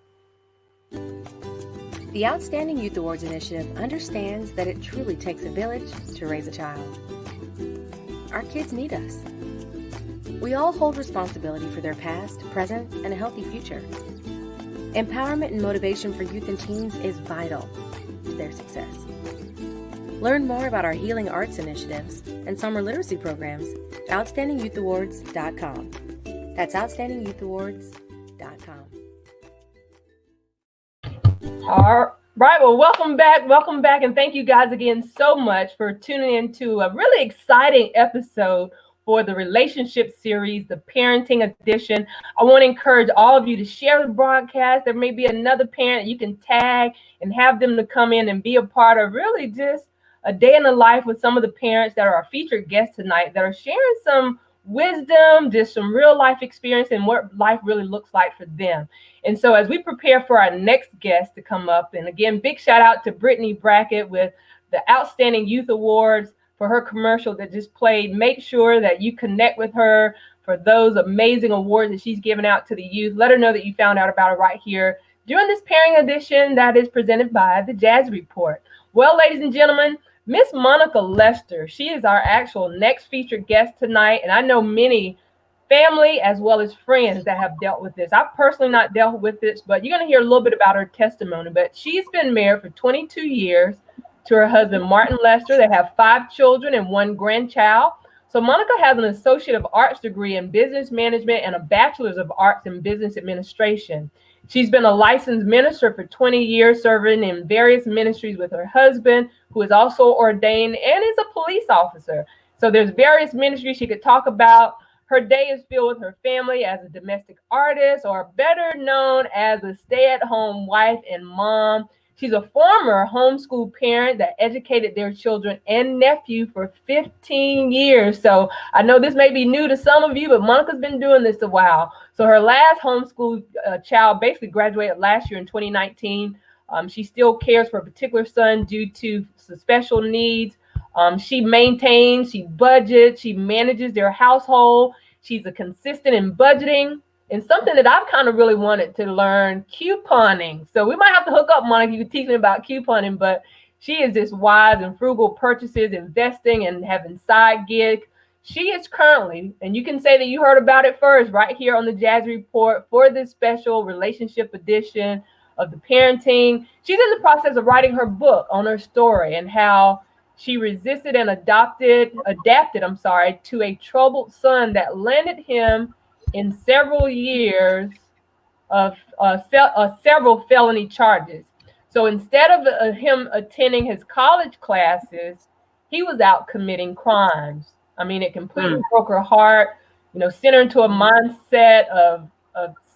The Outstanding Youth Awards Initiative understands that it truly takes a village to raise a child. Our kids need us. We all hold responsibility for their past, present, and a healthy future. Empowerment and motivation for youth and teens is vital to their success. Learn more about our Healing Arts initiatives and summer literacy programs at OutstandingYouthAwards.com. That's OutstandingYouthAwards.com. All right. Well, welcome back. And thank you guys again so much for tuning into a really exciting episode for the relationship series, the parenting edition. I want to encourage all of you to share the broadcast. There may be another parent you can tag and have them to come in and be a part of really just a day in the life with some of the parents that are our featured guests tonight that are sharing some wisdom, just some real life experience and what life really looks like for them. And so as we prepare for our next guest to come up, and again, big shout out to Brittany Brackett with the Outstanding Youth Awards for her commercial that just played. Make sure that you connect with her for those amazing awards that she's giving out to the youth. Let her know that you found out about her right here during this pairing edition that is presented by the Jazzy Report. Well, ladies and gentlemen, Miss Monica Lester, she is our actual next featured guest tonight. And I know many family as well as friends that have dealt with this. I've personally not dealt with this, but you're going to hear a little bit about her testimony. But she's been married for 22 years to her husband, Martin Lester. They have 5 children and 1 grandchild. So Monica has an Associate of Arts degree in Business Management and a Bachelor's of Arts in Business Administration. She's been a licensed minister for 20 years, serving in various ministries with her husband, who is also ordained and is a police officer. So there's various ministries she could talk about. Her day is filled with her family as a domestic artist, or better known as a stay-at-home wife and mom. She's a former homeschool parent that educated their children and nephew for 15 years. So I know this may be new to some of you, but Monica's been doing this a while. So her last homeschool child basically graduated last year in 2019. She still cares for a particular son due to some special needs. She maintains, she budgets, she manages their household. She's a consistent in budgeting. And something that I've kind of really wanted to learn, couponing. So we might have to hook up, Monica. You can teach me about couponing, but she is just wise and frugal purchases, investing, and having side gigs. She is currently, and you can say that you heard about it first right here on the Jazzy Report for this special relationship edition of the parenting. She's in the process of writing her book on her story and how she resisted and adapted, to a troubled son that landed him in several years of several felony charges. So instead of him attending his college classes, he was out committing crimes. I mean, it completely broke her heart, sent her into a mindset of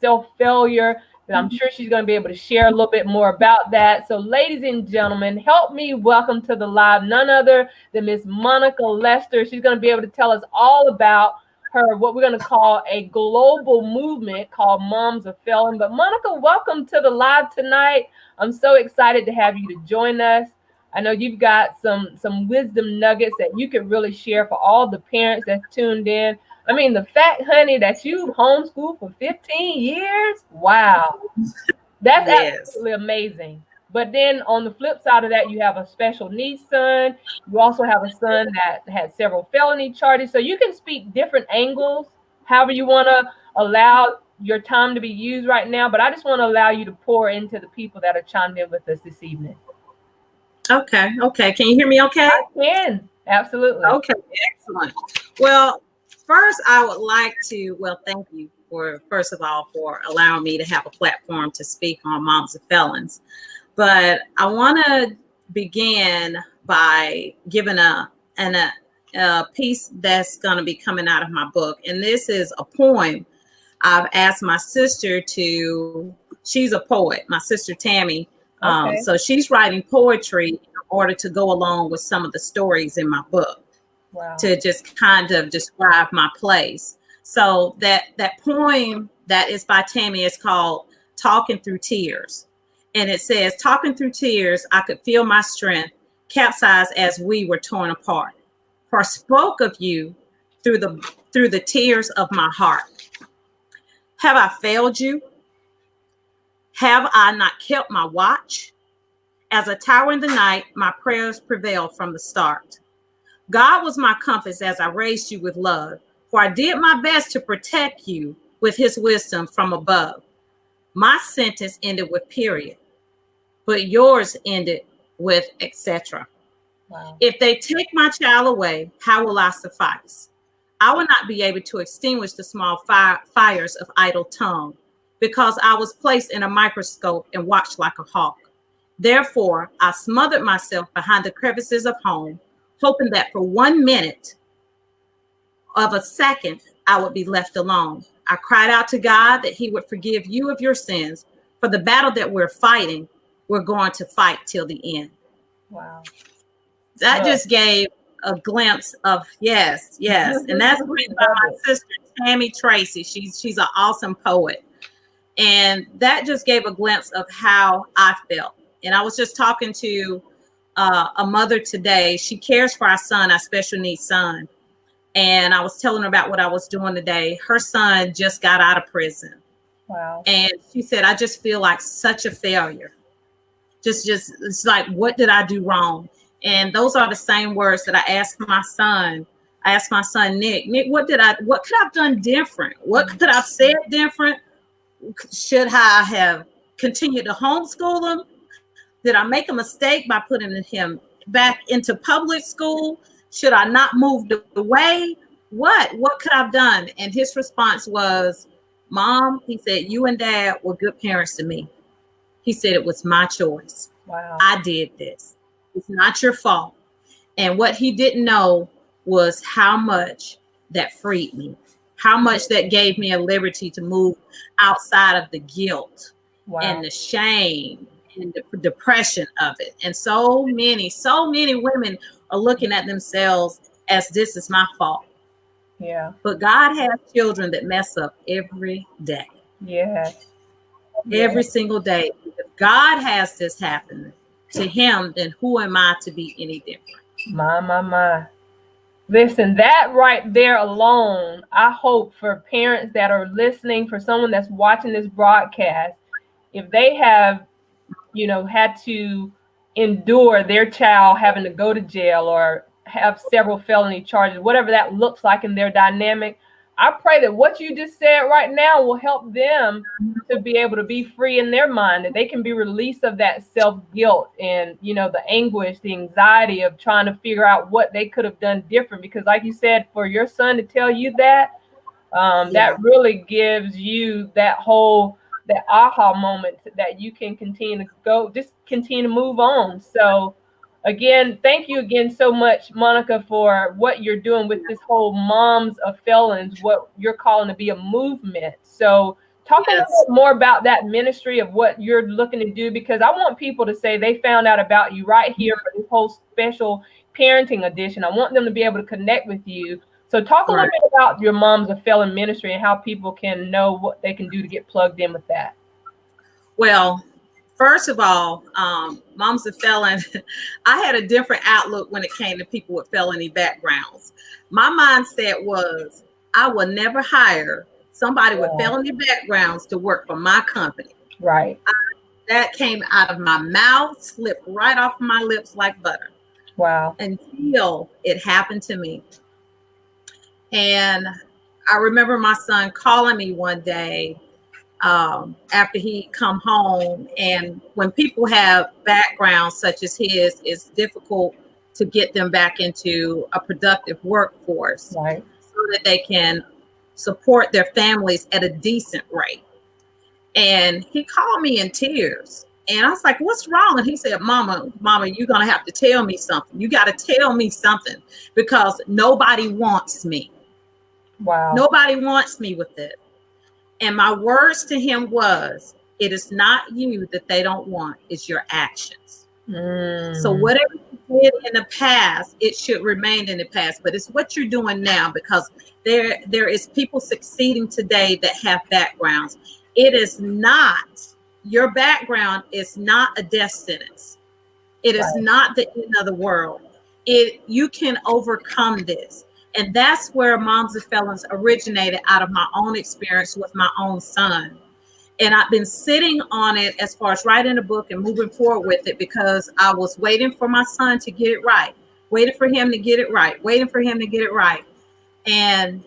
self-failure. And I'm sure she's going to be able to share a little bit more about that. So ladies and gentlemen, help me welcome to the live none other than Miss Monica Lester. She's going to be able to tell us all about her, what we're going to call a global movement called Moms of Felon. But Monica, welcome to the live tonight. I'm so excited to have you to join us. I know you've got some wisdom nuggets that you could really share for all the parents that's tuned in. I mean, the fact, honey, that you homeschooled for 15 years, wow. That's absolutely amazing. But then on the flip side of that, you have a special needs son. You also have a son that had several felony charges. So you can speak different angles, however you want to allow your time to be used right now. But I just want to allow you to pour into the people that are chimed in with us this evening. Okay. Can you hear me okay? I can. Absolutely. Okay, excellent. Well, first I would like to, thank you for first of all, for allowing me to have a platform to speak on Moms of Felons. But I want to begin by giving a piece that's going to be coming out of my book. And this is a poem I've asked my sister to, she's a poet, my sister Tammy. Okay. So she's writing poetry in order to go along with some of the stories in my book. Wow. To just kind of describe my place. So that poem that is by Tammy is called Talking Through Tears. And it says, talking through tears, I could feel my strength capsize as we were torn apart. For I spoke of you through the tears of my heart. Have I failed you? Have I not kept my watch? As a tower in the night, my prayers prevailed from the start. God was my compass as I raised you with love, for I did my best to protect you with his wisdom from above. My sentence ended with period, but yours ended with etc. Wow. If they take my child away, how will I suffice? I will not be able to extinguish the small fires of idle tongue, because I was placed in a microscope and watched like a hawk. Therefore, I smothered myself behind the crevices of home, hoping that for 1 minute of a second, I would be left alone. I cried out to God that he would forgive you of your sins. For the battle that we're fighting, we're going to fight till the end. Wow. That just gave a glimpse of, yes. And that's written by my sister, Tammy Tracy. She's an awesome poet. And that just gave a glimpse of how I felt. And I was just talking to a mother today. She cares for our son, our special needs son. And I was telling her about what I was doing today. Her son just got out of prison. Wow. And she said, I just feel like such a failure. Just it's like, what did I do wrong? And those are the same words that I asked my son. I asked my son, Nick, what could I have done different? What could I have said different? Should I have continued to homeschool him? Did I make a mistake by putting him back into public school? Should I not move away? What could I have done? And his response was, Mom, he said, you and Dad were good parents to me. He said, it was my choice. Wow. I did this. It's not your fault. And what he didn't know was how much that freed me, how much that gave me a liberty to move outside of the guilt and the shame and the depression of it. And so many women are looking at themselves as this is my fault. Yeah. But God has children that mess up every day. Yes. Every single day. If God has this happen to him, then who am I to be any different? My. Listen, that right there alone, I hope for parents that are listening, for someone that's watching this broadcast, if they have, had to endure their child having to go to jail or have several felony charges, whatever that looks like in their dynamic, I pray that what you just said right now will help them to be able to be free in their mind, that they can be released of that self-guilt and, the anguish, the anxiety of trying to figure out what they could have done different. Because like you said, for your son to tell you that, that really gives you that aha moment that you can continue to move on. So again, thank you again so much, Monica, for what you're doing with this whole Moms of Felons, what you're calling to be a movement. So talk a little bit more about that ministry of what you're looking to do, because I want people to say they found out about you right here for this whole special parenting edition. I want them to be able to connect with you. So talk a little bit about your Moms of Felon ministry and how people can know what they can do to get plugged in with that. Well, first of all, Moms of Felon, I had a different outlook when it came to people with felony backgrounds. My mindset was, I will never hire somebody with felony backgrounds to work for my company. Right. That came out of my mouth, slipped right off my lips like butter. Wow. Until it happened to me. And I remember my son calling me one day after he come home, and when people have backgrounds such as his, it's difficult to get them back into a productive workforce, right, so that they can support their families at a decent rate. And he called me in tears. And I was like, what's wrong? And he said, Mama, you're going to have to tell me something. You got to tell me something because nobody wants me. Wow. Nobody wants me with it. And my words to him was, it is not you that they don't want, it's your actions. So whatever you did in the past, it should remain in the past. But it's what you're doing now, because there is people succeeding today that have backgrounds. It is not, your background is not a death sentence. It is not the end of the world. You can overcome this. And that's where Moms of Felons originated, out of my own experience with my own son. And I've been sitting on it as far as writing a book and moving forward with it, because I was waiting for my son to get it right, waiting for him to get it right, waiting for him to get it right. And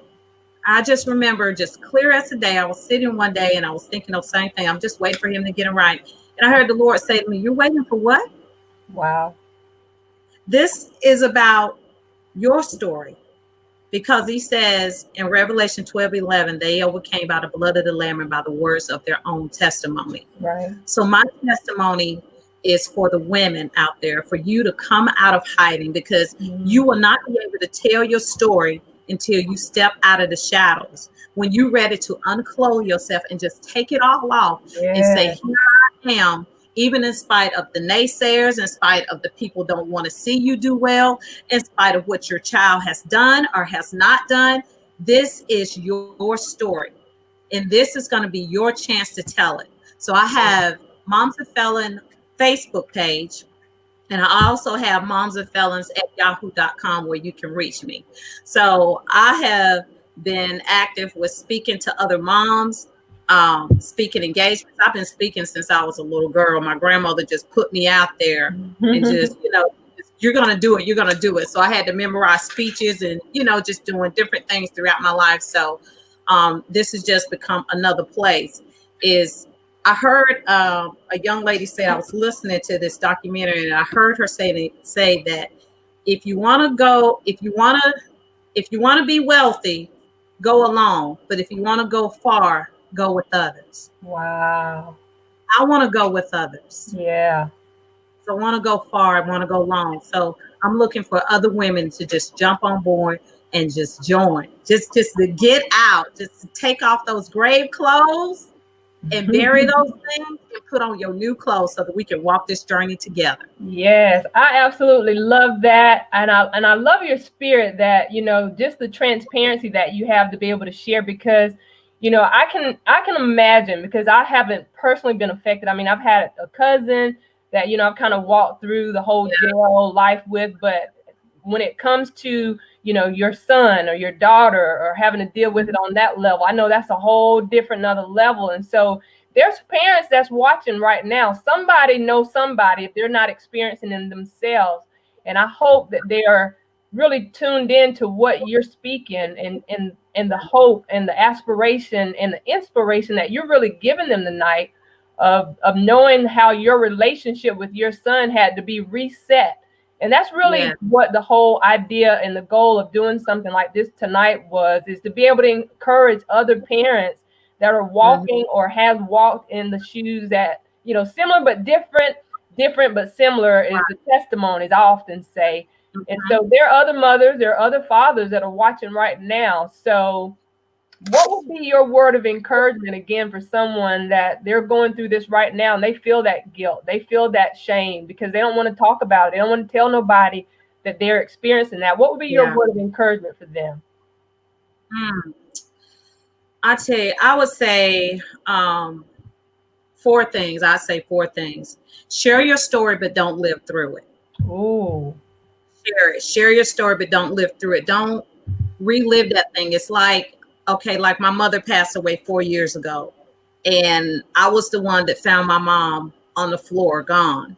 I just remember, just clear as the day, I was sitting one day and I was thinking the same thing. I'm just waiting for him to get it right. And I heard the Lord say to me, you're waiting for what? Wow. This is about your story. Because he says in Revelation 12:11, they overcame by the blood of the Lamb and by the words of their own testimony. Right. So my testimony is for the women out there, for you to come out of hiding, because you will not be able to tell your story until you step out of the shadows. When you're ready to unclothe yourself and just take it all off and say, here I am. Even in spite of the naysayers, in spite of the people don't want to see you do well, in spite of what your child has done or has not done, this is your story. And this is going to be your chance to tell it. So I have Moms of Felon Facebook page. And I also have momsoffelons@yahoo.com where you can reach me. So I have been active with speaking to other moms, speaking engagements. I've been speaking since I was a little girl. My grandmother just put me out there and just, you're going to do it. You're going to do it. So I had to memorize speeches and, just doing different things throughout my life. So this has just become another place. I heard a young lady say, I was listening to this documentary and I heard her say that if you want to be wealthy, go alone. But if you want to go far, go with others. Wow. I want to go with others. Yeah. So I want to go far. I want to go long. So I'm looking for other women to just jump on board and just join. Just to get out. Just to take off those grave clothes and bury those things and put on your new clothes so that we can walk this journey together. Yes, I absolutely love that. And I love your spirit that, just the transparency that you have to be able to share, because, I can imagine, because I haven't personally been affected. I mean, I've had a cousin that, I've kind of walked through the whole jail life with, but when it comes to, your son or your daughter or having to deal with it on that level, I know that's a whole different another level. And so there's parents that's watching right now. Somebody knows somebody if they're not experiencing it themselves. And I hope that they are really tuned in to what you're speaking and the hope and the aspiration and the inspiration that you're really giving them tonight of knowing how your relationship with your son had to be reset. And that's really what the whole idea and the goal of doing something like this tonight is to be able to encourage other parents that are walking or have walked in the shoes that, similar but different but similar is the testimonies, I often say. And so there are other mothers, there are other fathers that are watching right now. So what would be your word of encouragement again for someone that they're going through this right now and they feel that guilt, they feel that shame because they don't want to talk about it, they don't want to tell nobody that they're experiencing that? What would be your word of encouragement for them? I tell you, I would say 4 things. I say 4 things. Share your story, but don't live through it. Ooh. Share it. Share your story, but don't live through it. Don't relive that thing. It's like, okay, like my mother passed away 4 years ago, and I was the one that found my mom on the floor, gone.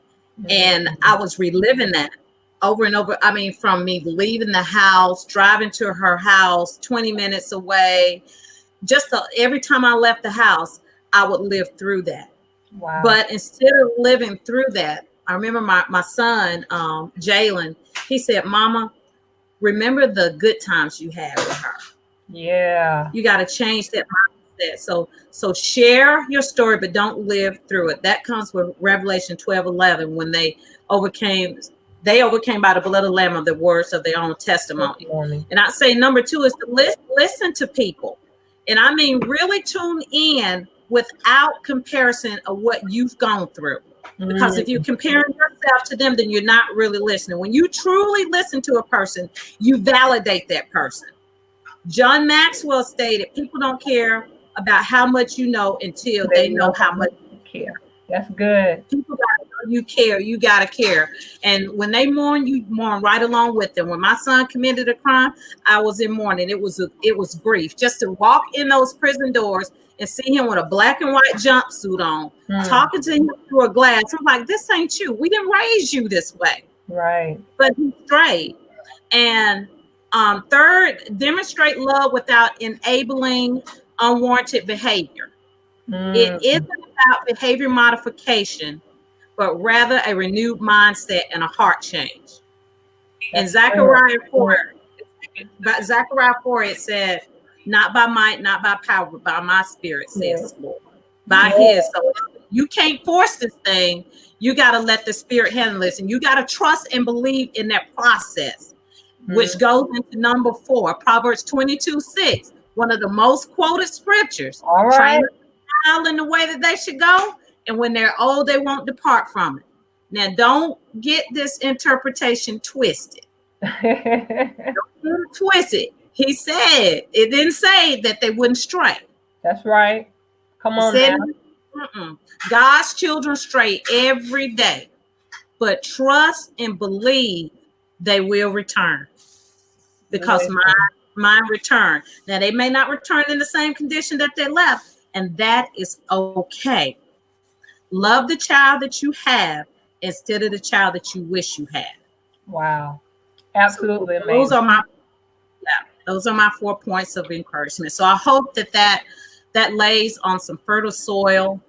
And I was reliving that over and over. I mean, from me leaving the house, driving to her house, 20 minutes away, every time I left the house, I would live through that. Wow. But instead of living through that, I remember my son, Jalen, he said, Mama, remember the good times you had with her. Yeah. You got to change that mindset. So share your story, but don't live through it. That comes with Revelation 12:11, when they overcame by the blood of the Lamb, of the words of their own testimony. And I'd say number 2 is to listen to people. And I mean, really tune in without comparison of what you've gone through. Because if you're comparing yourself to them, then you're not really listening. When you truly listen to a person, you validate that person. John Maxwell stated, people don't care about how much you know until they know how much you care. That's good. People gotta know you care. You gotta care. And when they mourn, you mourn right along with them. When my son committed a crime, I was in mourning. It was grief. Just to walk in those prison doors and see him with a black and white jumpsuit on, talking to him through a glass. I'm like, this ain't you. We didn't raise you this way. Right. But he's straight. And third, demonstrate love without enabling unwarranted behavior. It isn't about behavior modification, but rather a renewed mindset and a heart change. In Zechariah 4, it said, not by might, not by power, but by my spirit, says the Lord. By his. So you can't force this thing. You got to let the spirit handle this. And you got to trust and believe in that process, which goes into number 4, Proverbs 22:6, one of the most quoted scriptures. All right. Train a child in the way that they should go, and when they're old, they won't depart from it. Now, don't get this interpretation twisted. Don't twist it. He said, it didn't say that they wouldn't stray. That's right. Come on now. God's children stray every day, but trust and believe they will return, because mine return. Now, they may not return in the same condition that they left, and that is okay. Love the child that you have instead of the child that you wish you had. Wow. Absolutely. So those are my 4 points of encouragement. So I hope that lays on some fertile soil,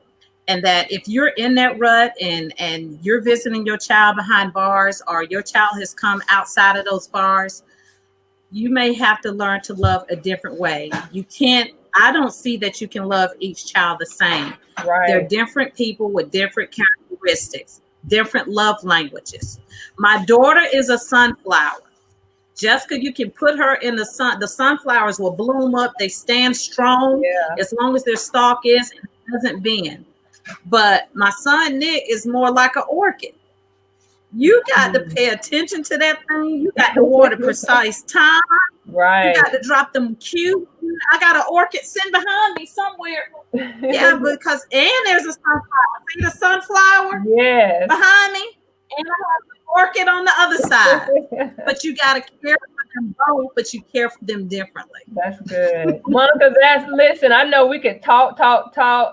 and that if you're in that rut and you're visiting your child behind bars, or your child has come outside of those bars, you may have to learn to love a different way. I don't see that you can love each child the same. Right. They're different people with different characteristics, different love languages. My daughter is a sunflower. Jessica, you can put her in the sun. The sunflowers will bloom up. They stand strong as long as their stalk is and it doesn't bend. But my son Nick is more like an orchid. You got to pay attention to that thing. You got to water precise time. Right. You got to drop them cues. I got an orchid sitting behind me somewhere. Yeah, because there's a sunflower. See the sunflower? Yes. Behind me? And I have an orchid on the other side. But you got to care for them both, but you care for them differently. That's good. Monica, listen, I know we could talk,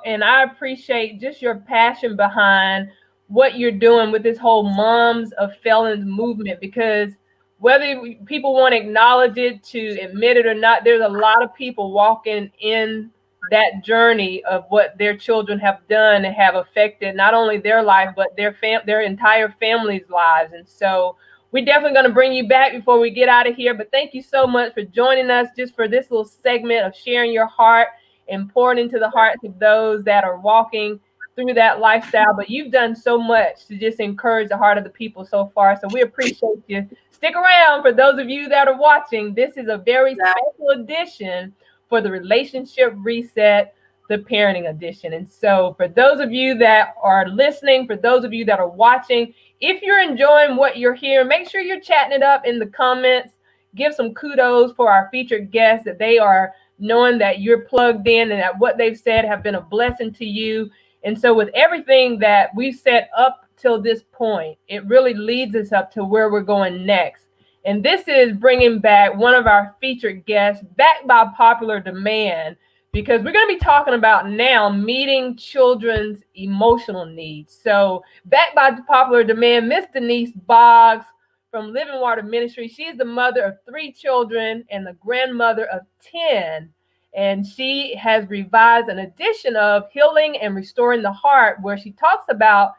and I appreciate just your passion behind what you're doing with this whole Moms of Felons movement, because whether people want to acknowledge it, to admit it or not, there's a lot of people walking in that journey of what their children have done and have affected not only their life, but their entire family's lives. And so we're definitely going to bring you back before we get out of here. But thank you so much for joining us just for this little segment of sharing your heart and pouring into the hearts of those that are walking through that lifestyle. But you've done so much to just encourage the heart of the people so far. So we appreciate you. Stick around for those of you that are watching. This is a very special edition for the Relationship Reset, the Parenting Edition. And so for those of you that are listening, for those of you that are watching, if you're enjoying what you're hearing, make sure you're chatting it up in the comments. Give some kudos for our featured guests, that they are knowing that you're plugged in and that what they've said have been a blessing to you. And so with everything that we've set up till this point, it really leads us up to where we're going next. And this is bringing back one of our featured guests, back by popular demand, because we're going to be talking about now meeting children's emotional needs. So back by popular demand, Miss Denise Boggs from Living Water Ministry. She is the mother of 3 children and the grandmother of 10. And she has revised an edition of Healing and Restoring the Heart, where she talks about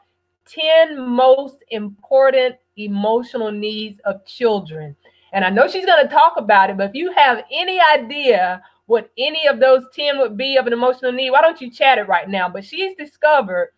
10 most important emotional needs of children. And I know she's going to talk about it, but if you have any idea what any of those 10 would be of an emotional need, why don't you chat it right now? But she's discovered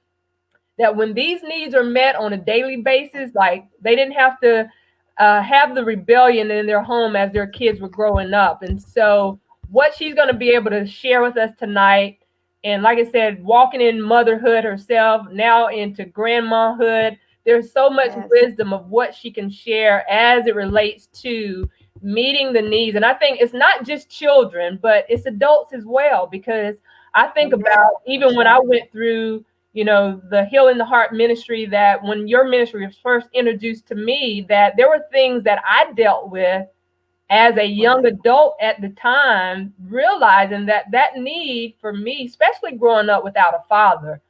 that when these needs are met on a daily basis, like they didn't have to have the rebellion in their home as their kids were growing up. And so what she's going to be able to share with us tonight, and like I said, walking in motherhood herself, now into grandmahood, there's so much wisdom of what she can share as it relates to meeting the needs. And I think it's not just children, but it's adults as well, because I think about even when I went through, the Healing the Heart ministry, that when your ministry was first introduced to me, that there were things that I dealt with as a young adult at the time, realizing that need for me, especially growing up without a father,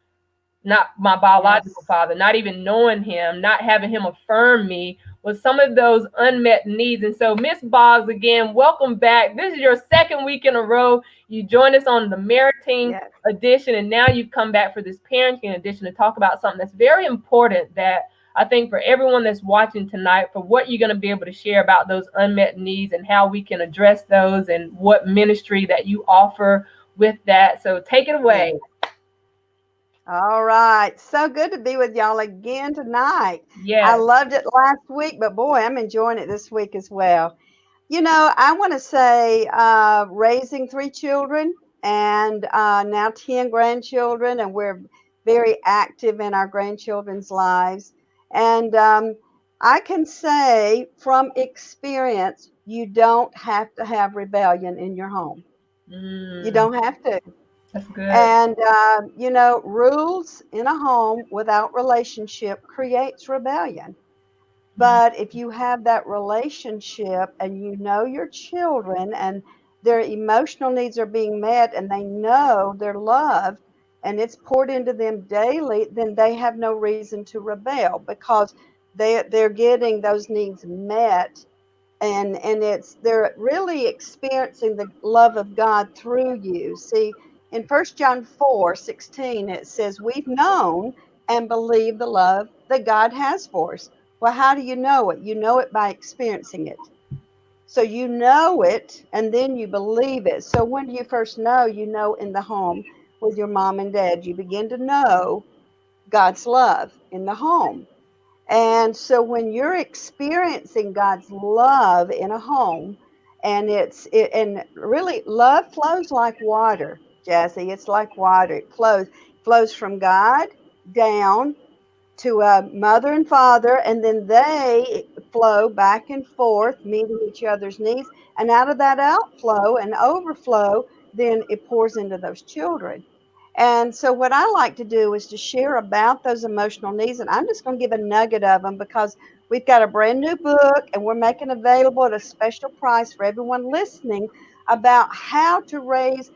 not my biological father, not even knowing him, not having him affirm me, was some of those unmet needs. And so, Miss Boggs, again, welcome back. This is your second week in a row. You joined us on the parenting edition, and now you've come back for this parenting edition to talk about something that's very important, that I think for everyone that's watching tonight, for what you're going to be able to share about those unmet needs and how we can address those, and what ministry that you offer with that. So take it away. All right. So good to be with y'all again tonight. Yes. I loved it last week, but boy, I'm enjoying it this week as well. I want to say raising 3 children and now 10 grandchildren, and we're very active in our grandchildren's lives. And I can say from experience, you don't have to have rebellion in your home. You don't have to. That's good. And, rules in a home without relationship creates rebellion. But if you have that relationship and you know your children and their emotional needs are being met and they know they're loved and it's poured into them daily, then they have no reason to rebel, because they're getting those needs met. And they're really experiencing the love of God through you. See, in 1 John 4:16, it says, we've known and believed the love that God has for us. Well, how do you know it? You know it by experiencing it. So you know it, and then you believe it. So when do you first know? You know in the home with your mom and dad. You begin to know God's love in the home. And so when you're experiencing God's love in a home, and and really love flows like water, Jazzy. It's like water. It flows from God down to mother and father, and then they flow back and forth, meeting each other's needs. And out of that outflow and overflow, then it pours into those children. And so what I like to do is to share about those emotional needs. And I'm just going to give a nugget of them, because we've got a brand new book and we're making available at a special price for everyone listening, about how to raise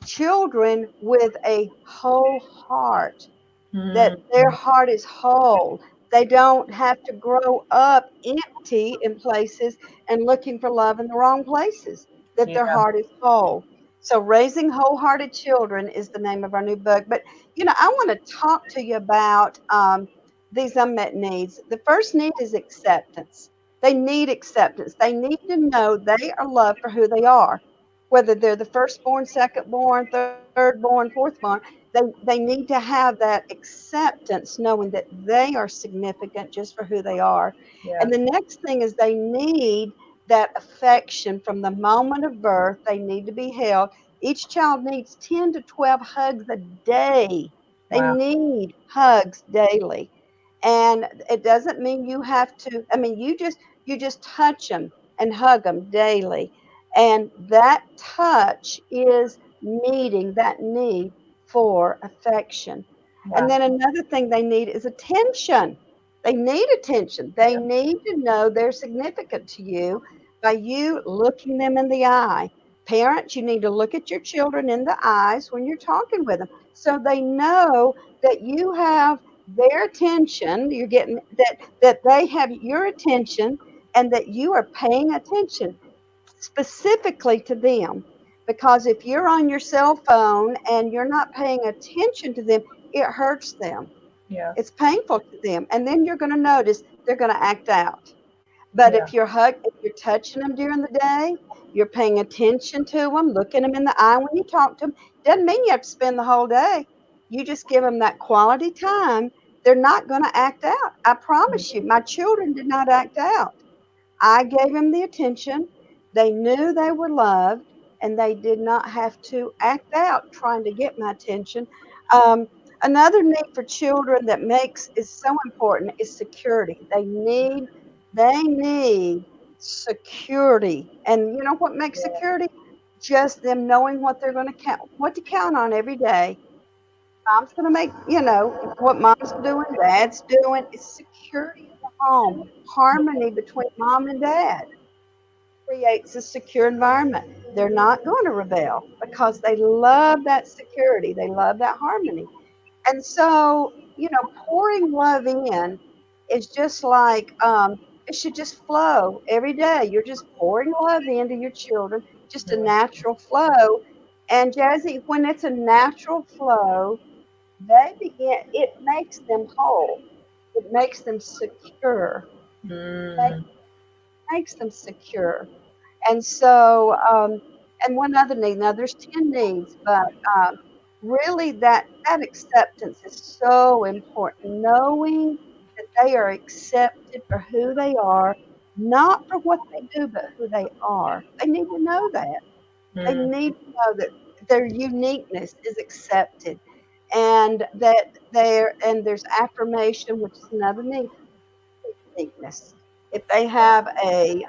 children with a whole heart, that their heart is whole. They don't have to grow up empty in places and looking for love in the wrong places, that their heart is whole. So Raising Wholehearted Children is the name of our new book. But, I want to talk to you about these unmet needs. The first need is acceptance. They need acceptance. They need to know they are loved for who they are, whether they're the firstborn, secondborn, thirdborn, fourthborn. They need to have that acceptance, knowing that they are significant just for who they are. Yeah. And the next thing is they need that affection from the moment of birth. They need to be held. Each child needs 10 to 12 hugs a day. They need hugs daily. And it doesn't mean you have to, you just touch them and hug them daily. And that touch is meeting that need for affection. And then another thing they need is attention. They need attention. They need to know they're significant to you by you looking them in the eye. Parents, you need to look at your children in the eyes when you're talking with them, so they know that you have their attention. You're getting that they have your attention, and that you are paying attention specifically to them. Because if you're on your cell phone and you're not paying attention to them, it hurts them. Yeah. It's painful to them. And then you're going to notice they're going to act out. But Yeah. if you're touching them during the day, you're paying attention to them, looking them in the eye when you talk to them. Doesn't mean you have to spend the whole day. You just give them that quality time. They're not going to act out. I promise you, my children did not act out. I gave them the attention. They knew they were loved, and they did not have to act out trying to get my attention. Um, Another need for children that makes is so important is security. They need security, and you know what makes security? Just them knowing what they're going to count, what to count on every day. Mom's going to make, what mom's doing, dad's doing. It's security in the home, harmony between mom and dad creates a secure environment. They're not going to rebel because they love that security. They love that harmony. And so, pouring love in is just like, it should just flow every day. You're just pouring love into your children, just a natural flow. And Jazzy, when it's a natural flow, it makes them whole. It makes them secure. Make, Mm, makes them secure. And so, and one other need. Now, there's 10 needs, but really that acceptance is so important. Knowing that they are accepted for who they are, not for what they do, but who they are. They need to know that. They mm, need to know that their uniqueness is accepted, and that there's affirmation, which is another need, uniqueness. If they have a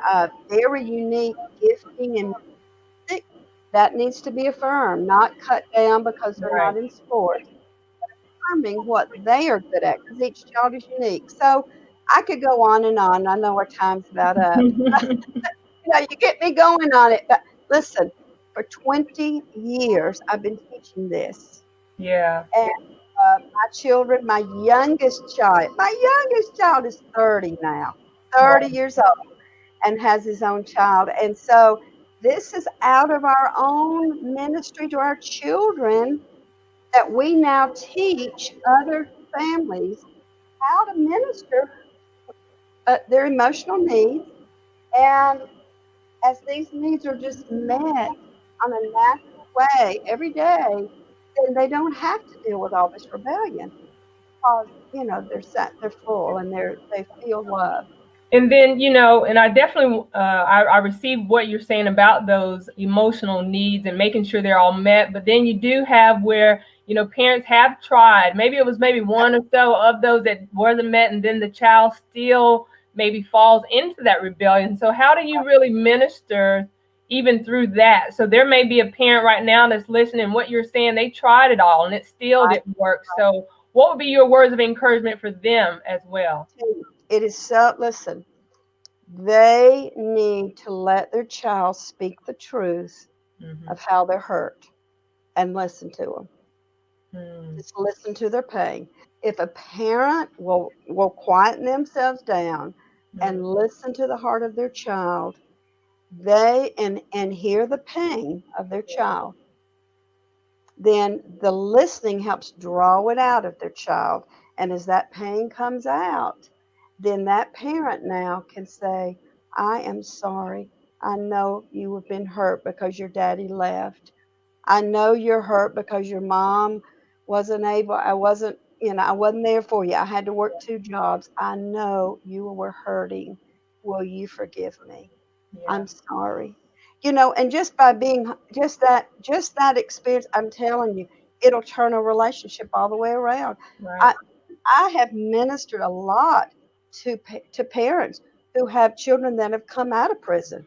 very unique gifting and music, that needs to be affirmed, not cut down because they're right. not in sports. Affirming what they are good at, because each child is unique. So I could go on and on. I know our time's about up. You get me going on it. But listen, for 20 years, I've been teaching this. Yeah. And my children, my youngest child is 30 now, 30 Wow. years old, and has his own child. And so this is out of our own ministry to our children that we now teach other families how to minister their emotional needs. And as these needs are just met on a natural way every day, then they don't have to deal with all this rebellion because they're full and they feel love. And then, and I definitely I receive what you're saying about those emotional needs and making sure they're all met. But then you do have where, parents have tried. Maybe it was maybe one or so of those that wasn't met, and then the child still maybe falls into that rebellion. So how do you really minister even through that? So there may be a parent right now that's listening. What you're saying, they tried it all and it still Right? didn't work. So what would be your words of encouragement for them as well? It is so, listen, they need to let their child speak the truth Hmm. of how they're hurt and listen to them. Mm, Just listen to their pain. If a parent will quieten themselves down mm, and listen to the heart of their child, and hear the pain of their child, then the listening helps draw it out of their child. And as that pain comes out, then that parent now can say, I am sorry. I know you have been hurt because your daddy left. I know you're hurt because your mom I wasn't there for you. I had to work two jobs. I know you were hurting. Will you forgive me? yeah, I'm sorry. And just by being just that experience, I'm telling you, it'll turn a relationship all the way around. right. I I have ministered a lot to parents who have children that have come out of prison.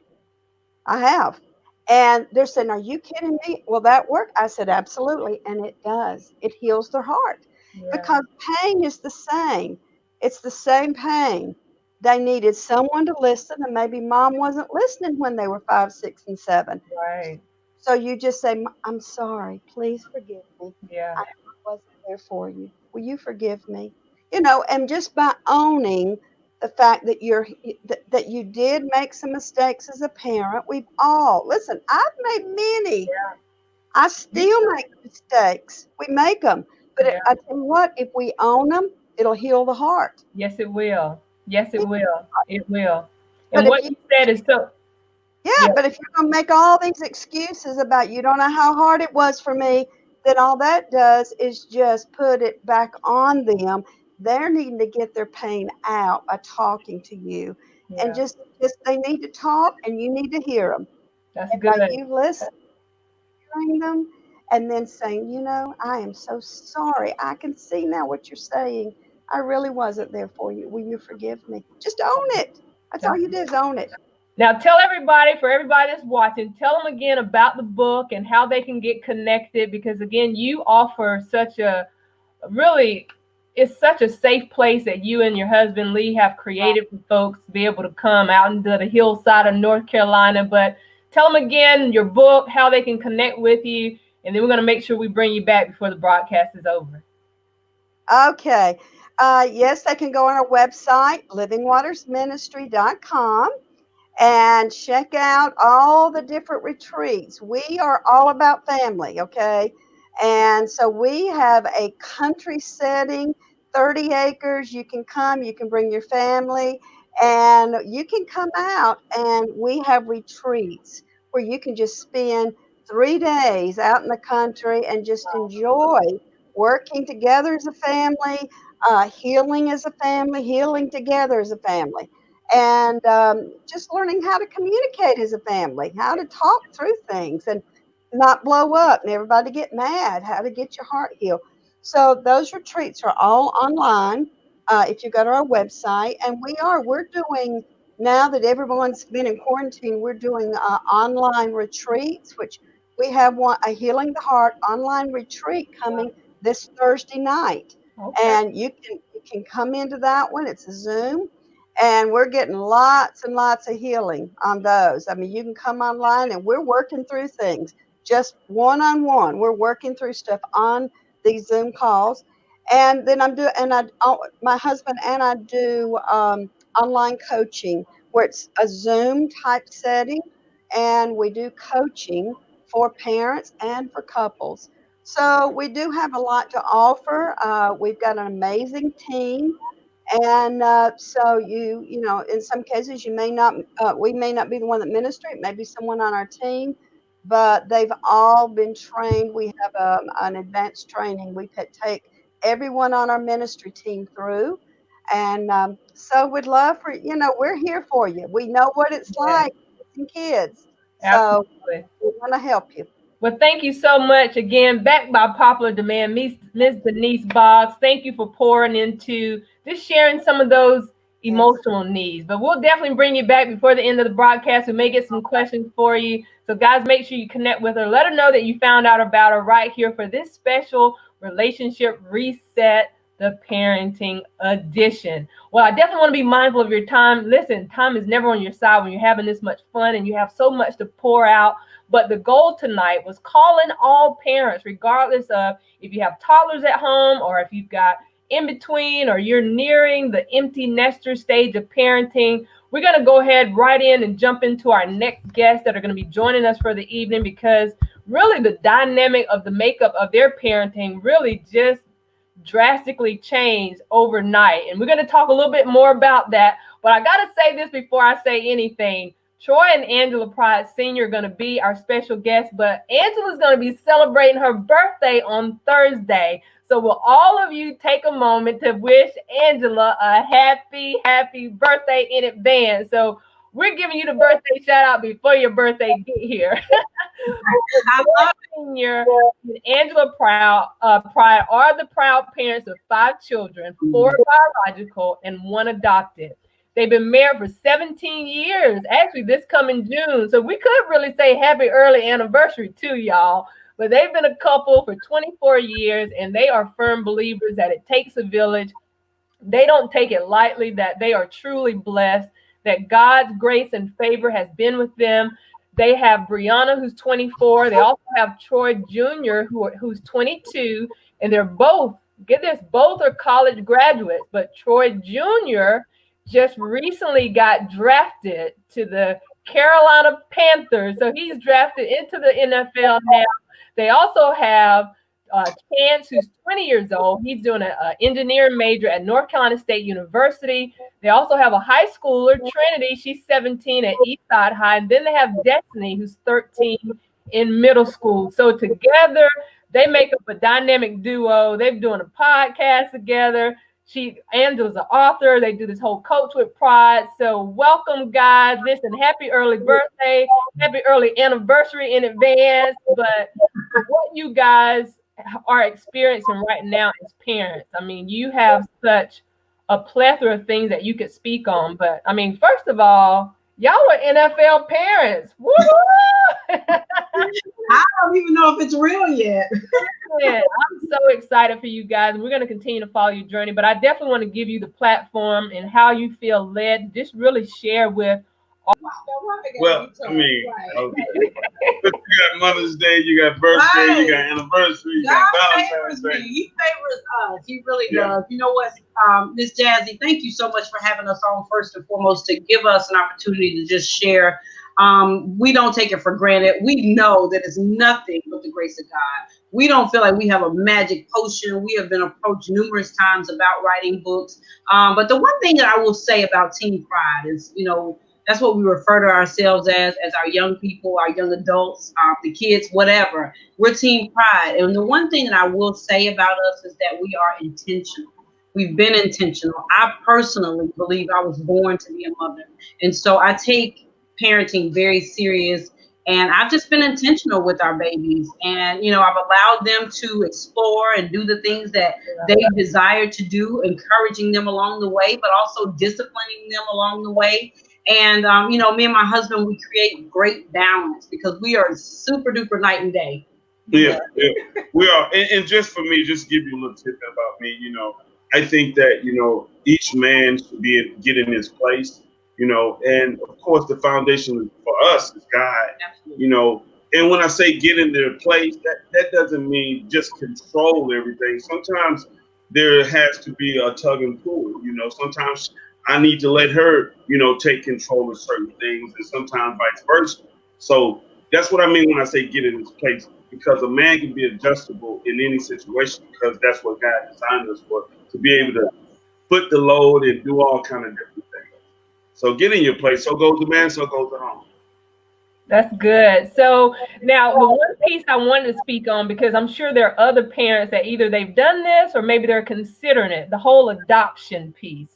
I have. And they're saying, "Are you kidding me? Will that work?" I said, "Absolutely." And it does. It heals their heart Yeah, because pain is the same. It's the same pain. They needed someone to listen, and maybe mom wasn't listening when they were 5, 6, and 7. right. So you just say, "I'm sorry. Please forgive me. Yeah, I wasn't there for you. Will you forgive me?" And just by owning the fact that that you did make some mistakes as a parent, we've all listen. I've made many. I me still too. make mistakes. We make them, but Yeah, I tell you what, if we own them, it'll heal the heart. yes, it will. Yes, it will. It will. And But if what you you said is so, Yeah, but if you're gonna make all these excuses about you don't know how hard it was for me, then all that does is just put it back on them. They're needing to get their pain out by talking to you, and yeah, just they need to talk, and you need to hear them. that's And good. by you listening, hearing them, and then saying, I am so sorry. I can see now what you're saying. I really wasn't there for you. Will you forgive me? Just own it. That's all you do is own it. Now, tell everybody, for everybody that's watching, tell them again about the book and how they can get connected. Because again, you offer such a really, it's such a safe place that you and your husband Lee have created for folks to be able to come out into the hillside of North Carolina. But tell them again your book, how they can connect with you, and then we're going to make sure we bring you back before the broadcast is over. Okay. Yes, they can go on our website, livingwatersministry.com, and check out all the different retreats. We are all about family, okay? And so we have a country setting, 30 acres. You can come, you can bring your family, and you can come out, and we have retreats where you can just spend 3 days out in the country and just enjoy working together as a family, healing as a family, healing together as a family, and just learning how to communicate as a family, how to talk through things and not blow up and everybody get mad, how to get your heart healed. So those retreats are all online if you go to our website. And we're doing, now that everyone's been in quarantine, we're doing online retreats, which we have a Healing the Heart online retreat coming this Thursday night. Okay. And you can come into that one. It's a Zoom, and we're getting lots and lots of healing on those. I mean, you can come online, and we're working through things just one on one. We're working through stuff on these Zoom calls, and then my husband and I do online coaching where it's a Zoom type setting, and we do coaching for parents and for couples. So we do have a lot to offer. We've got an amazing team, and so in some cases we may not be the one that minister. It may be someone on our team, but they've all been trained. We have an advanced training we could take everyone on our ministry team through, and so we'd love for we're here for you. We know what it's Yeah, like raising kids, so absolutely. we want to help you. Well, thank you so much again. Back by popular demand, Miss Denise Boggs. Thank you for pouring into just sharing some of those Yes. emotional needs. But we'll definitely bring you back before the end of the broadcast. We may get some questions for you. So, guys, make sure you connect with her. Let her know that you found out about her right here for this special relationship reset, the parenting edition. Well, I definitely want to be mindful of your time. Listen, time is never on your side when you're having this much fun and you have so much to pour out. But the goal tonight was calling all parents, regardless of if you have toddlers at home or if you've got in between or you're nearing the empty nester stage of parenting. We're going to go ahead right in and jump into our next guests that are going to be joining us for the evening, because really the dynamic of the makeup of their parenting really just drastically changed overnight. And we're going to talk a little bit more about that. But I got to say this before I say anything. Troy and Angela Pride Sr. are going to be our special guests, but Angela's going to be celebrating her birthday on Thursday. So will all of you take a moment to wish Angela a happy birthday in advance? So we're giving you the birthday shout out before your birthday get here. Senior and Angela Pride are the proud parents of 5 children, 4 biological and 1 adopted. They've been married for 17 years, actually this coming June. So we could really say happy early anniversary to y'all. But they've been a couple for 24 years, and they are firm believers that it takes a village. They don't take it lightly, that they are truly blessed, that God's grace and favor has been with them. They have Brianna, who's 24. They also have Troy Jr., who's 22. And they're both, get this, both are college graduates. But Troy Jr. just recently got drafted to the Carolina Panthers. So he's drafted into the NFL now. They also have Chance, who's 20 years old. He's doing an engineering major at North Carolina State University. They also have a high schooler, Trinity. She's 17 at Eastside High. And then they have Destiny, who's 13 in middle school. So together, they make up a dynamic duo. They're doing a podcast together. Angela's an author. They do this whole Coach with Pride. So welcome, guys. Listen, happy early birthday, happy early anniversary in advance. But for what you guys are experiencing right now as parents, I mean, you have such a plethora of things that you could speak on. But I mean, first of all, y'all are NFL parents. Woo! I don't even know if it's real yet. Yeah, I'm so excited for you guys. We're going to continue to follow your journey, but I definitely want to give you the platform and how you feel led. Just really share with. Well, I mean, you got Mother's Day, you got birthday, you got anniversary, you got Valentine's Day. He favors us. He really does. You know what, Miss Jazzy, thank you so much for having us on first and foremost to give us an opportunity to just share. We don't take it for granted. We know that it's nothing but the grace of God. We don't feel like we have a magic potion. We have been approached numerous times about writing books. But the one thing that I will say about Teen Pride is, you know, that's what we refer to ourselves as our young people, our young adults, the kids, whatever. We're Teen Pride. And the one thing that I will say about us is that we are intentional. We've been intentional. I personally believe I was born to be a mother. And so I take parenting very serious. And I've just been intentional with our babies. And, you know, I've allowed them to explore and do the things that they desire to do, encouraging them along the way, but also disciplining them along the way. And, you know, me and my husband, we create great balance because we are super duper night and day. Yeah, we are. And just for me, just give you a little tip about me, you know, I think that, you know, each man should get in his place, you know, and of course the foundation for us is God, you know. And when I say get in their place, that doesn't mean just control everything. Sometimes there has to be a tug and pull, you know. Sometimes I need to let her, you know, take control of certain things, and sometimes vice versa. So that's what I mean when I say get in his place, because a man can be adjustable in any situation because that's what God designed us for, to be able to put the load and do all kind of different things. So get in your place. So goes the man, so goes the home. That's good. So now the one piece I wanted to speak on, because I'm sure there are other parents that either they've done this or maybe they're considering it, the whole adoption piece.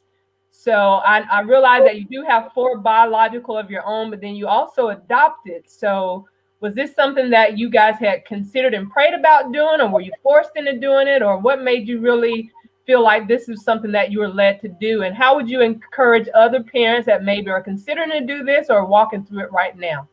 So I realize that you do have 4 biological of your own, but then you also adopted. So was this something that you guys had considered and prayed about doing, or were you forced into doing it, or what made you really feel like this is something that you were led to do? And how would you encourage other parents that maybe are considering to do this or walking through it right now?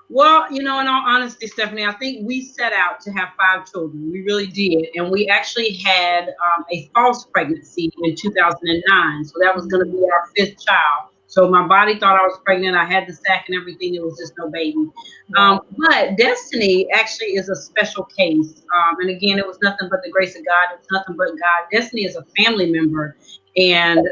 Well, you know, in all honesty, Stephanie, I think we set out to have 5 children. We really did. And we actually had a false pregnancy in 2009. So that was going to be our 5th child. So my body thought I was pregnant. I had the sac and everything. There was just no baby. But Destiny actually is a special case. And again, it was nothing but the grace of God. It's nothing but God. Destiny is a family member. And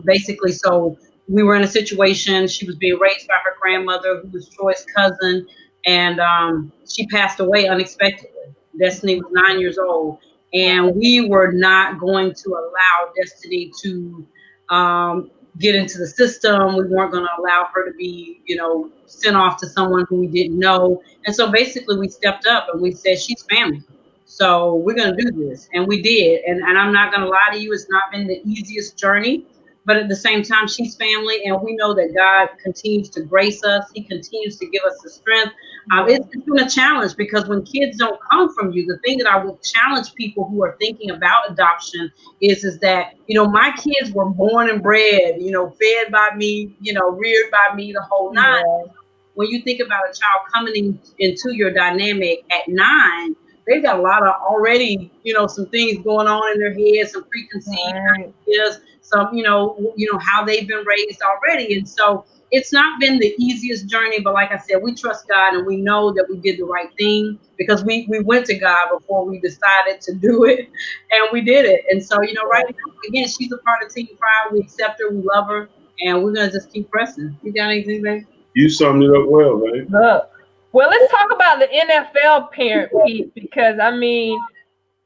basically, so we were in a situation, she was being raised by her grandmother, who was Troy's cousin, and she passed away unexpectedly. Destiny was 9 years old, and we were not going to allow Destiny to get into the system. We weren't going to allow her to be, you know, sent off to someone who we didn't know. And so basically we stepped up and we said, she's family. So we're going to do this. And we did. And I'm not going to lie to you, it's not been the easiest journey. But at the same time, she's family, and we know that God continues to grace us. He continues to give us the strength. It's been a challenge because when kids don't come from you, the thing that I would challenge people who are thinking about adoption is that, you know, my kids were born and bred, you know, fed by me, you know, reared by me, the whole 9. When you think about a child coming into your dynamic at 9, they've got a lot of already, you know, some things going on in their head, some preconceived ideas, some, you know, how they've been raised already. And so it's not been the easiest journey, but like I said, we trust God and we know that we did the right thing because we went to God before we decided to do it, and we did it. And so, you know, right now, again, she's a part of Teen Pride. We accept her, we love her, and we're going to just keep pressing. You got anything, babe? You summed it up well, man. Look, Well, let's talk about the NFL parent piece, because I mean,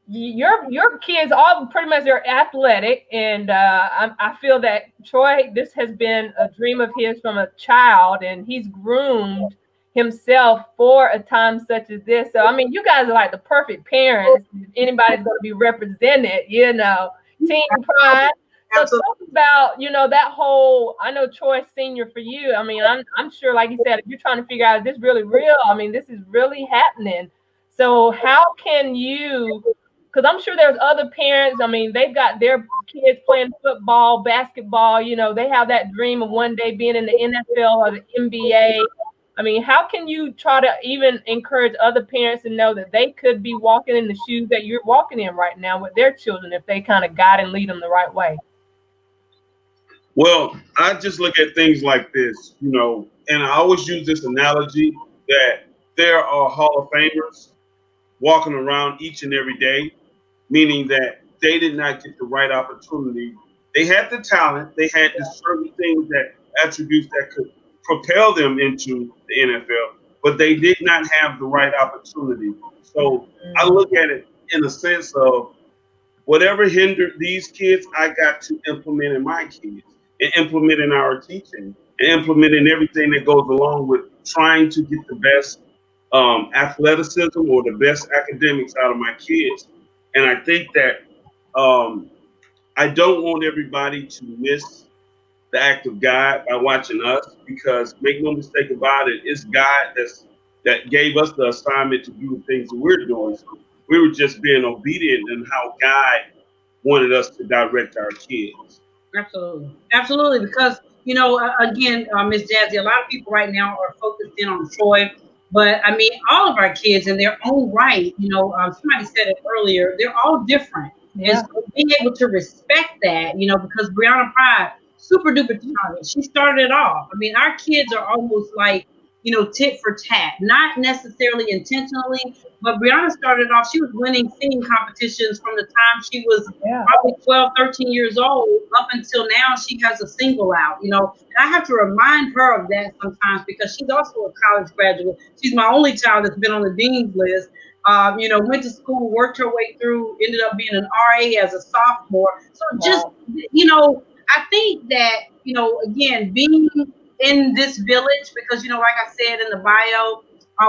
your kids all pretty much are athletic, and I feel that Troy, this has been a dream of his from a child, and he's groomed himself for a time such as this. So I mean, you guys are like the perfect parents. If anybody's going to be represented, team pride. So talk about, that whole, I know Troy Senior for you. I mean, I'm sure, like you said, if you're trying to figure out, is this really real? I mean, this is really happening. So how can you, because I'm sure there's other parents, I mean, they've got their kids playing football, basketball, they have that dream of one day being in the NFL or the NBA. I mean, how can you try to even encourage other parents to know that they could be walking in the shoes that you're walking in right now with their children if they kind of guide and lead them the right way? Well, I just look at things like this, and I always use this analogy that there are Hall of Famers walking around each and every day, meaning that they did not get the right opportunity. They had the talent, they had the certain things, that attributes that could propel them into the NFL, but they did not have the right opportunity. So I look at it in a sense of whatever hindered these kids, I got to implement in my kids, and implement in our teaching, and implement in everything that goes along with trying to get the best athleticism or the best academics out of my kids. And I think that I don't want everybody to miss the act of God by watching us, because make no mistake about it, it's God that gave us the assignment to do the things that we're doing. So we were just being obedient in how God wanted us to direct our kids. Absolutely. Because, again, Miss Jazzy, a lot of people right now are focused in on Troy, but I mean, all of our kids in their own right, somebody said it earlier, they're all different. Yeah. And so being able to respect that, because Brianna Pride, super duper talented. She started it off. I mean, our kids are almost like, tit for tat, not necessarily intentionally, but Brianna started off, she was winning singing competitions from the time she was probably 12, 13 years old up until now. She has a single out, and I have to remind her of that sometimes, because she's also a college graduate. She's my only child that's been on the dean's list. Went to school, worked her way through, ended up being an RA as a sophomore. So just, I think that, again, being in this village, because, like I said in the bio,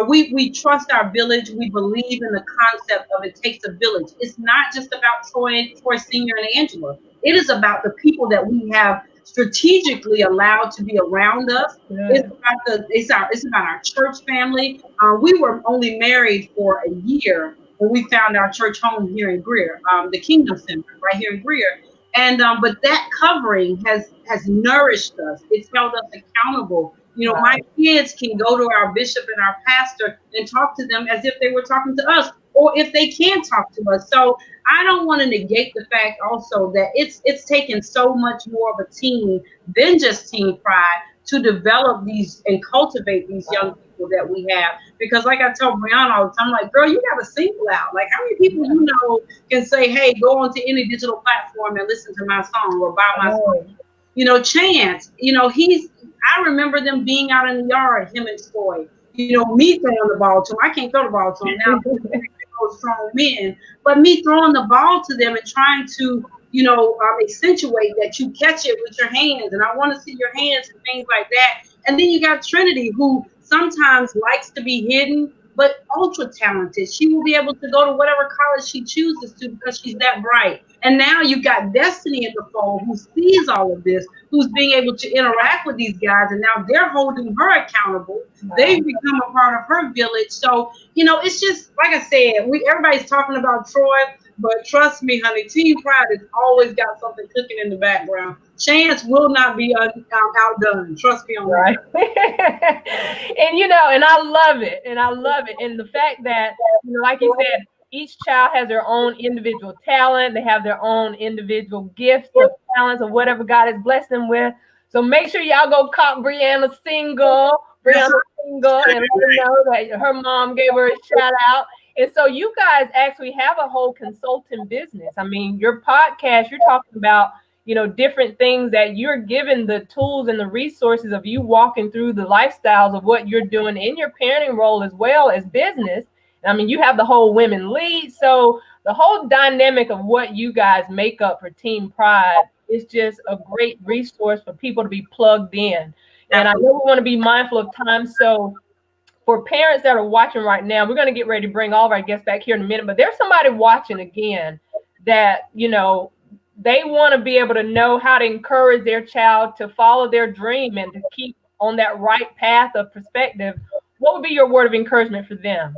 we trust our village. We believe in the concept of it takes a village. It's not just about Troy Senior and Angela. It is about the people that we have strategically allowed to be around us. Yeah. It's about our church family. We were only married for a year when we found our church home here in Greer, the Kingdom Center right here in Greer. And but that covering has nourished us. It's held us accountable. My kids can go to our bishop and our pastor and talk to them as if they were talking to us, or if they can talk to us. So I don't want to negate the fact also that it's taken so much more of a team than just team pride to develop these and cultivate these young people that we have. Because like I told Brianna all the time, like, girl, you got a single out. Like, how many people can say, hey, go onto any digital platform and listen to my song or buy my song? Chance, I remember them being out in the yard, him and Troy, me throwing the ball to him. I can't throw the ball to him now, strong men, but me throwing the ball to them and trying to, accentuate that you catch it with your hands, and I want to see your hands and things like that. And then you got Trinity, who sometimes likes to be hidden, but ultra talented. She will be able to go to whatever college she chooses to because she's that bright. And now you've got Destiny in the fold, who sees all of this, who's being able to interact with these guys, and now they're holding her accountable. Wow. They've become a part of her village. So, it's just, like I said, everybody's talking about Troy, but trust me, honey, Team Pride has always got something cooking in the background. Chance will not be outdone. Trust me on that. And I love it. And the fact that, like you said, each child has their own individual talent. They have their own individual gifts or talents or whatever God has blessed them with. So make sure y'all go cop Brianna single, and let her know that her mom gave her a shout out. And so you guys actually have a whole consulting business. I mean, your podcast, you're talking about, different things that you're given the tools and the resources of you walking through the lifestyles of what you're doing in your parenting role as well as business. I mean, you have the whole women lead. So the whole dynamic of what you guys make up for Team Pride is just a great resource for people to be plugged in. And I know we want to be mindful of time. So for parents that are watching right now, we're going to get ready to bring all of our guests back here in a minute. But there's somebody watching again that, they want to be able to know how to encourage their child to follow their dream and to keep on that right path of perspective. What would be your word of encouragement for them?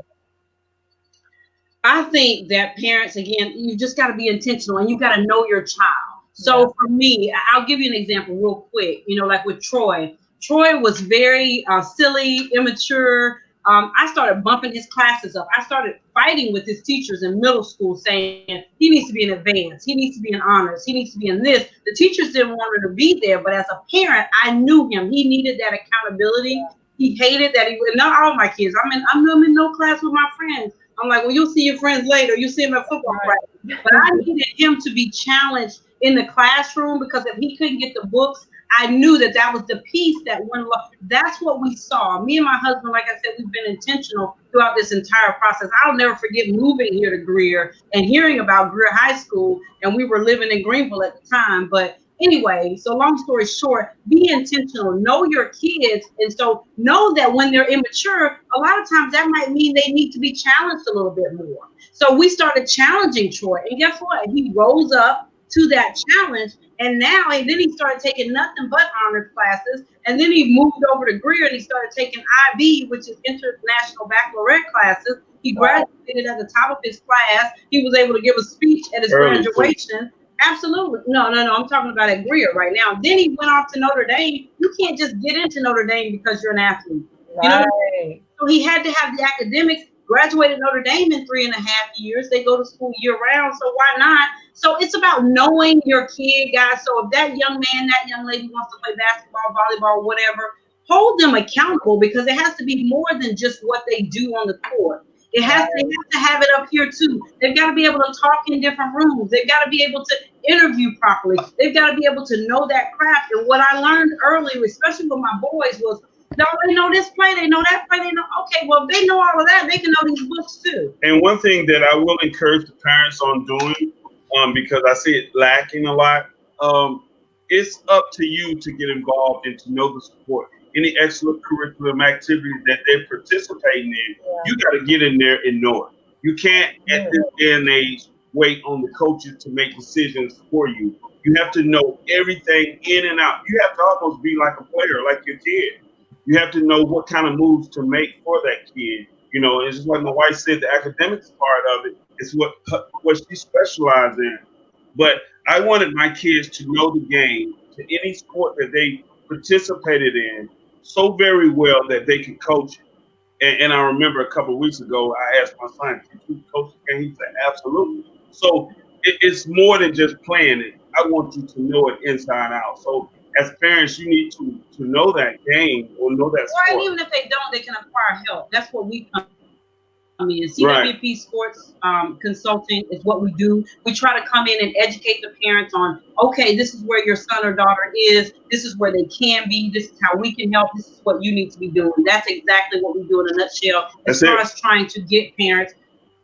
I think that parents, again, you just got to be intentional and you got to know your child. So for me, I'll give you an example real quick. Like with Troy. Troy was very silly, immature. I started bumping his classes up. I started fighting with his teachers in middle school saying he needs to be in advance. He needs to be in honors. He needs to be in this. The teachers didn't want him to be there. But as a parent, I knew him. He needed that accountability. He hated that not all my kids. I'm in no class with my friends. I'm like, well, you'll see your friends later. You'll see them at football practice. But I needed him to be challenged in the classroom because if he couldn't get the books, I knew that was the piece that went along. That's what we saw. Me and my husband, like I said, we've been intentional throughout this entire process. I'll never forget moving here to Greer and hearing about Greer High School. And we were living in Greenville at the time. But anyway, so long story short, be intentional, know your kids. And so know that when they're immature, a lot of times that might mean they need to be challenged a little bit more. So we started challenging Troy. And guess what? He rose up to that challenge. And then he started taking nothing but honors classes. And then he moved over to Greer and he started taking IB, which is International Baccalaureate classes. He graduated at the top of his class. He was able to give a speech at his graduation. Absolutely. No. I'm talking about at Greer right now. Then he went off to Notre Dame. You can't just get into Notre Dame because you're an athlete. Right. So he had to have the academics. Graduated Notre Dame in 3.5 years. They go to school year round, so why not? So it's about knowing your kid, guys. So if that young man, that young lady wants to play basketball, volleyball, whatever, hold them accountable because it has to be more than just what they do on the court. They have to have it up here too. They've got to be able to talk in different rooms. They've got to be able to interview properly. They've got to be able to know that craft. And what I learned early, especially with my boys, was they know this play, they know that play, they know. Okay, well, if they know all of that, they can know these books too. And one thing that I will encourage the parents on doing, because I see it lacking a lot, it's up to you to get involved and to know the support. Any extracurricular activities that they're participating in, you got to get in there and know it. You can't, at this day and age, wait on the coaches to make decisions for you. You have to know everything in and out. You have to almost be like a player, like your kid. You have to know what kind of moves to make for that kid. It's just like my wife said, the academics part of it is what she specializes in. But I wanted my kids to know the game, to any sport that they participated in, so very well that they could coach it. And I remember a couple of weeks ago, I asked my son, "Can you coach the game?" He said, "Absolutely." So it's more than just playing it. I want you to know it inside out. So as parents, you need to know that game or know that sport. Right, even if they don't, they can acquire help. That's what we come in. CWP Sports Consulting is what we do. We try to come in and educate the parents on, okay, this is where your son or daughter is. This is where they can be. This is how we can help. This is what you need to be doing. That's exactly what we do in a nutshell. As far as trying to get parents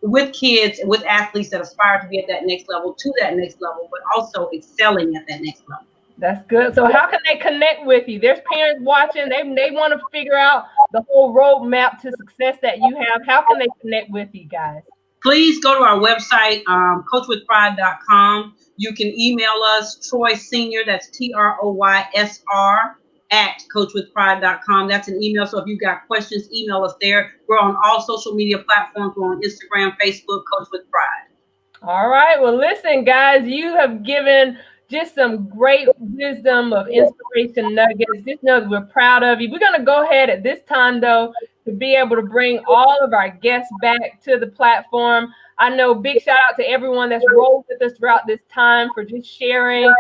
with kids, with athletes that aspire to be at that next level, to that next level, but also excelling at that next level. That's good. So how can they connect with you? There's parents watching. They want to figure out the whole roadmap to success that you have. How can they connect with you guys? Please go to our website, coachwithpride.com. You can email us, Troy Senior, that's TROYSR, at coachwithpride.com. That's an email. So if you've got questions, email us there. We're on all social media platforms. We're on Instagram, Facebook, Coach with Pride. All right. Well, listen, guys, you have given just some great wisdom of inspiration nuggets. Just know that we're proud of you. We're going to go ahead at this time, though, to be able to bring all of our guests back to the platform. I know big shout out to everyone that's rolled with us throughout this time for just sharing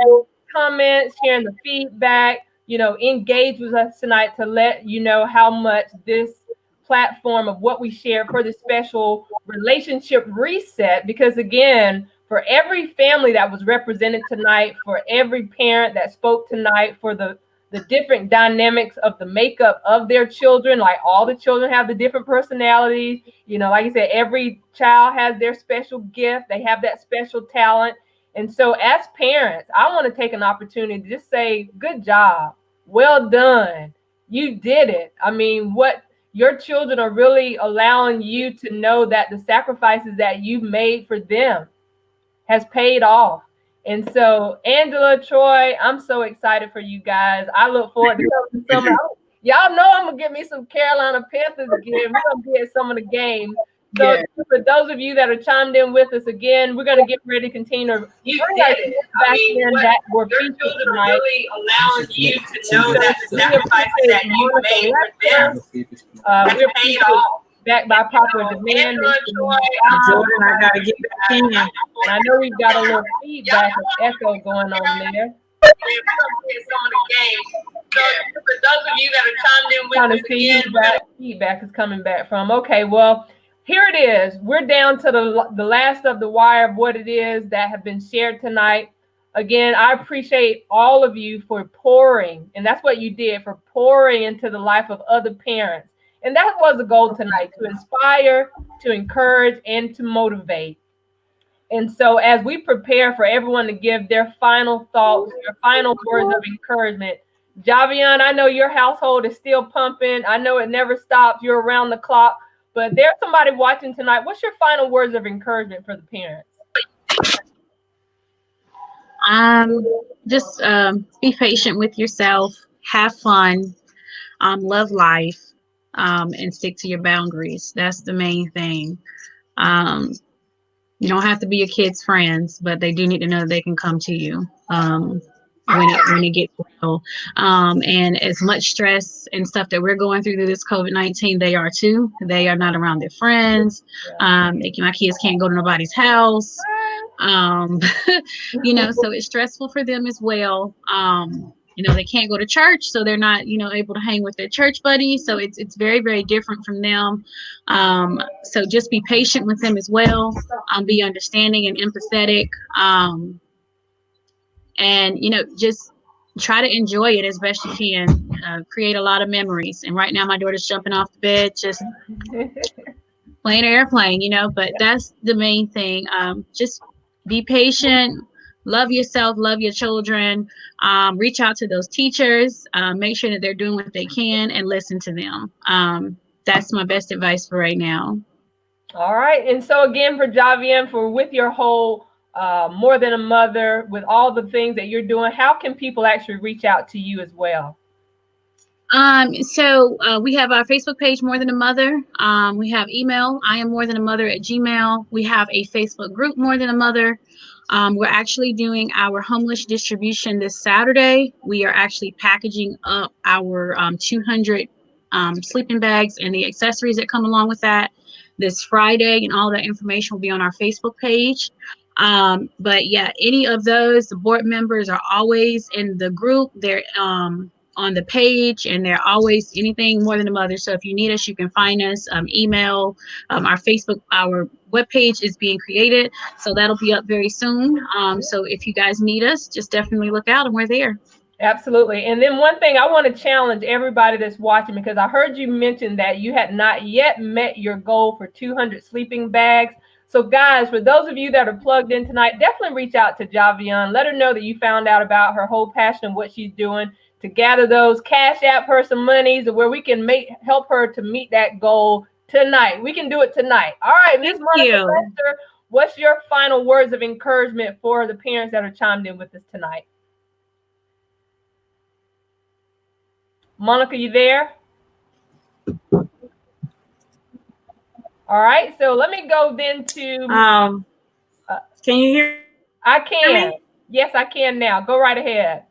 comments, sharing the feedback, engage with us tonight to let you know how much this platform of what we share for the special relationship reset, because again, for every family that was represented tonight, for every parent that spoke tonight, for the different dynamics of the makeup of their children. Like, all the children have the different personalities. You know, like I said, every child has their special gift. They have that special talent. And so as parents, I want to take an opportunity to just say, good job. Well done. You did it. I mean, what your children are really allowing you to know that the sacrifices that you've made for them has paid off. And so, Angela, Troy, I'm so excited for you guys. I look forward to coming to summer. Y'all know I'm gonna get me some Carolina Panthers gear. We're gonna get some of the games. So Yeah. for those of you that are chimed in with us again, we're gonna get ready to continue to bring our kids back in that were featured tonight. Really allowing you to know that the sacrifices that you made for them We're paid off. back by popular demand. Jordan, I gotta get back in. And I know we've got a little feedback of echo going on there. Some of the games. So for those of you that are chimed in with Trying us to see again, who that feedback is coming back from. Okay, well, here it is. We're down to the last of the wire of what it is that have been shared tonight. Again, I appreciate all of you for pouring, and that's what you did, for pouring into the life of other parents. And that was the goal tonight, to inspire, to encourage, and to motivate. And so as we prepare for everyone to give their final thoughts, their final words of encouragement, Javion, I know your household is still pumping. I know it never stops. You're around the clock. But there's somebody watching tonight. What's your final words of encouragement for the parents? Just be patient with yourself, have fun, love life, and stick to your boundaries. That's the main thing. You don't have to be your kids' friends, but they do need to know that they can come to you when it gets real. And as much stress and stuff that we're going through this COVID-19, they are too. They are not around their friends. My kids can't go to nobody's house. So it's stressful for them as well. They can't go to church, so they're not, able to hang with their church buddies. So it's very, very different from them. So just be patient with them as well. Be understanding and empathetic. And just try to enjoy it as best you can. Create a lot of memories. And right now, my daughter's jumping off the bed, just playing an airplane. But that's the main thing. Just be patient. Love yourself, love your children, reach out to those teachers, make sure that they're doing what they can, and listen to them. That's my best advice for right now. All right. And so again, for Javian, with your whole More Than a Mother, with all the things that you're doing, how can people actually reach out to you as well? So we have our Facebook page, More Than a Mother. We have email, IamMoreThanAMother@gmail. We have a Facebook group, More Than a Mother. We're actually doing our homeless distribution this Saturday. We are actually packaging up our 200 sleeping bags and the accessories that come along with that this Friday, and all that information will be on our Facebook page. But yeah, any of those, the board members are always in the group. They're on the page, and they're always anything More Than a Mother. So if you need us, you can find us. Email, our Facebook, our webpage is being created, so that'll be up very soon. So if you guys need us, just definitely look out, and we're there. Absolutely. And then one thing I want to challenge everybody that's watching, because I heard you mention that you had not yet met your goal for 200 sleeping bags. So guys, for those of you that are plugged in tonight, definitely reach out to Javion. Let her know that you found out about her whole passion and what she's doing to gather those, cash app her some monies, where we can help her to meet that goal tonight. We can do it tonight. All right, Ms. Monica Lester, what's your final words of encouragement for the parents that are chimed in with us tonight? Monica, you there? All right, so let me go then to can you hear? I can. Hear me? Yes, I can now. Go right ahead.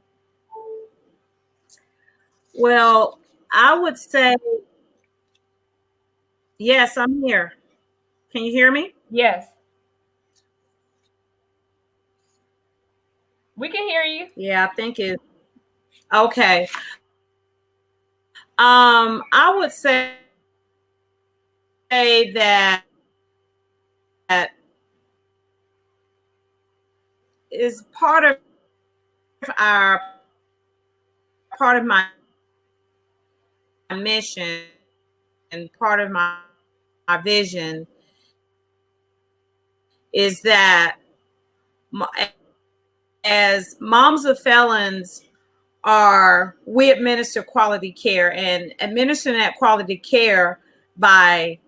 Well, I would say yes, I'm here. Can you hear me? Yes. We can hear you. Yeah, I think it. Okay. I would say that part of our part of my mission and part of my vision is that as moms of felons we administer quality care, and administering that quality care by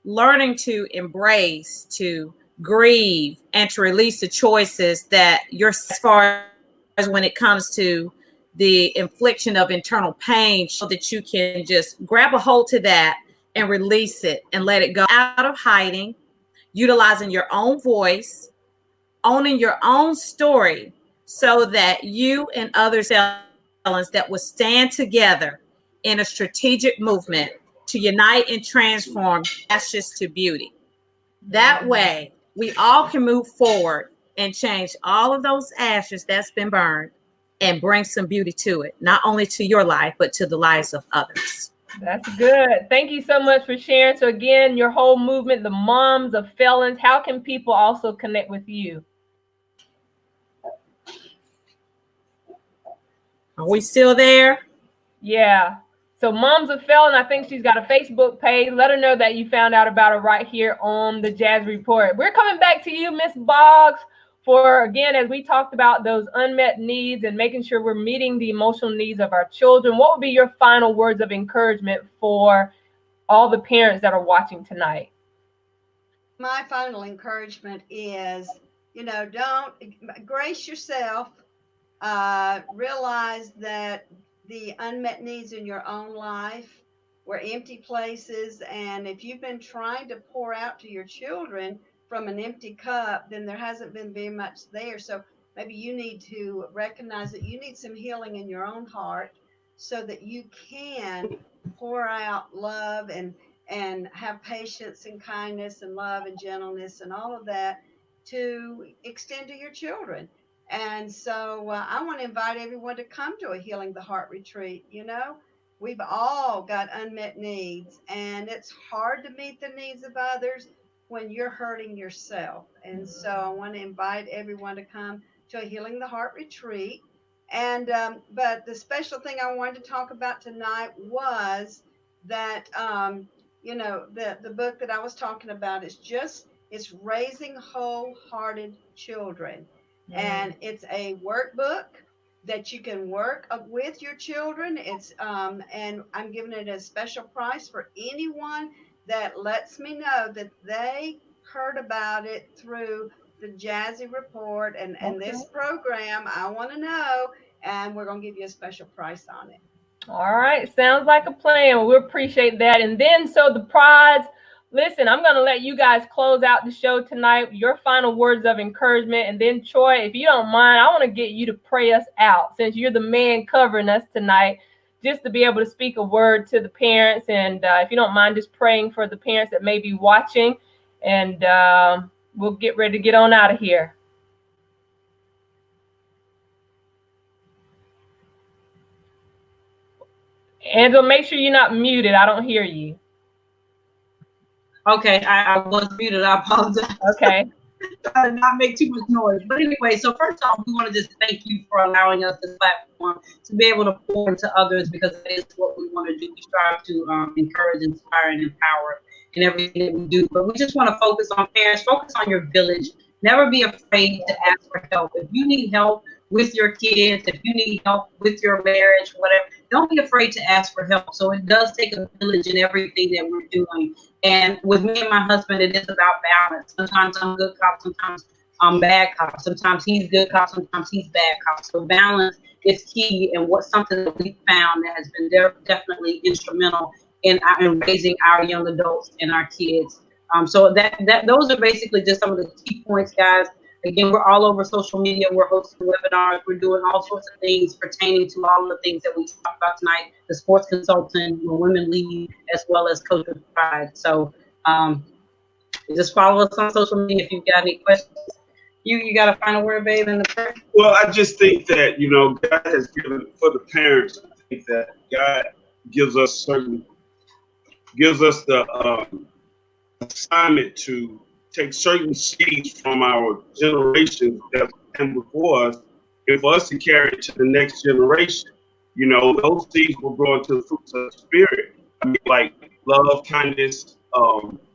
learning to embrace, to grieve, and to release the choices that you're, as far as when it comes to the infliction of internal pain, so that you can just grab a hold to that and release it and let it go out of hiding, utilizing your own voice, owning your own story, so that you and other felons that will stand together in a strategic movement to unite and transform ashes to beauty. That way, we all can move forward and change all of those ashes that's been burned and bring some beauty to it, not only to your life, but to the lives of others. That's good. Thank you so much for sharing. So again, your whole movement, the Moms of Felons, how can people also connect with you? Are we still there? Yeah. So Moms of Felon, I think she's got a Facebook page. Let her know that you found out about her right here on the Jazz Report. We're coming back to you, Miss Boggs, for, again, as we talked about those unmet needs and making sure we're meeting the emotional needs of our children. What would be your final words of encouragement for all the parents that are watching tonight? My final encouragement is, don't brace yourself. Realize that the unmet needs in your own life were empty places. And if you've been trying to pour out to your children from an empty cup, then there hasn't been very much there. So maybe you need to recognize that you need some healing in your own heart so that you can pour out love and have patience and kindness and love and gentleness and all of that to extend to your children. And so I want to invite everyone to come to a Healing the Heart retreat. We've all got unmet needs, and it's hard to meet the needs of others when you're hurting yourself. And so I want to invite everyone to come to a Healing the Heart retreat. And but the special thing I wanted to talk about tonight was that the book that I was talking about is it's Raising Wholehearted Children. And it's a workbook that you can work with your children. It's and I'm giving it a special price for anyone that lets me know that they heard about it through the Jazzy Report and this program. I want to know, and we're going to give you a special price on it. All right, sounds like a plan. We appreciate that. And then, so the prize, listen, I'm going to let you guys close out the show tonight, your final words of encouragement. And then, Troy, if you don't mind, I want to get you to pray us out, since you're the man covering us tonight, just to be able to speak a word to the parents. And if you don't mind, just praying for the parents that may be watching. And we'll get ready to get on out of here. Angela, make sure you're not muted. I don't hear you. Okay, I was muted. I apologize. Okay. Try to not make too much noise. But anyway, so first off, we want to just thank you for allowing us this platform to be able to pour into others, because that is what we want to do. We strive to encourage, inspire, and empower in everything that we do. But we just want to focus on parents, focus on your village. Never be afraid to ask for help. If you need help with your kids, if you need help with your marriage, whatever, don't be afraid to ask for help. So it does take a village in everything that we're doing. And with me and my husband, it is about balance. Sometimes I'm good cop, sometimes I'm bad cop. Sometimes he's good cop, sometimes he's bad cop. So balance is key, and what's something that we found that has been definitely instrumental in raising our young adults and our kids. So those are basically just some of the key points, guys. Again, we're all over social media. We're hosting webinars. We're doing all sorts of things pertaining to all of the things that we talked about tonight. The sports consultant, the women lead, as well as Coach with Pride. So just follow us on social media if you've got any questions. You got a final word, babe, in the prayer? Well, I just think that, God has given, for the parents, I think that God gives us the assignment to take certain seeds from our generations that and before us, and for us to carry it to the next generation. You know, those seeds will grow into the fruits of the spirit. I mean, like love, kindness,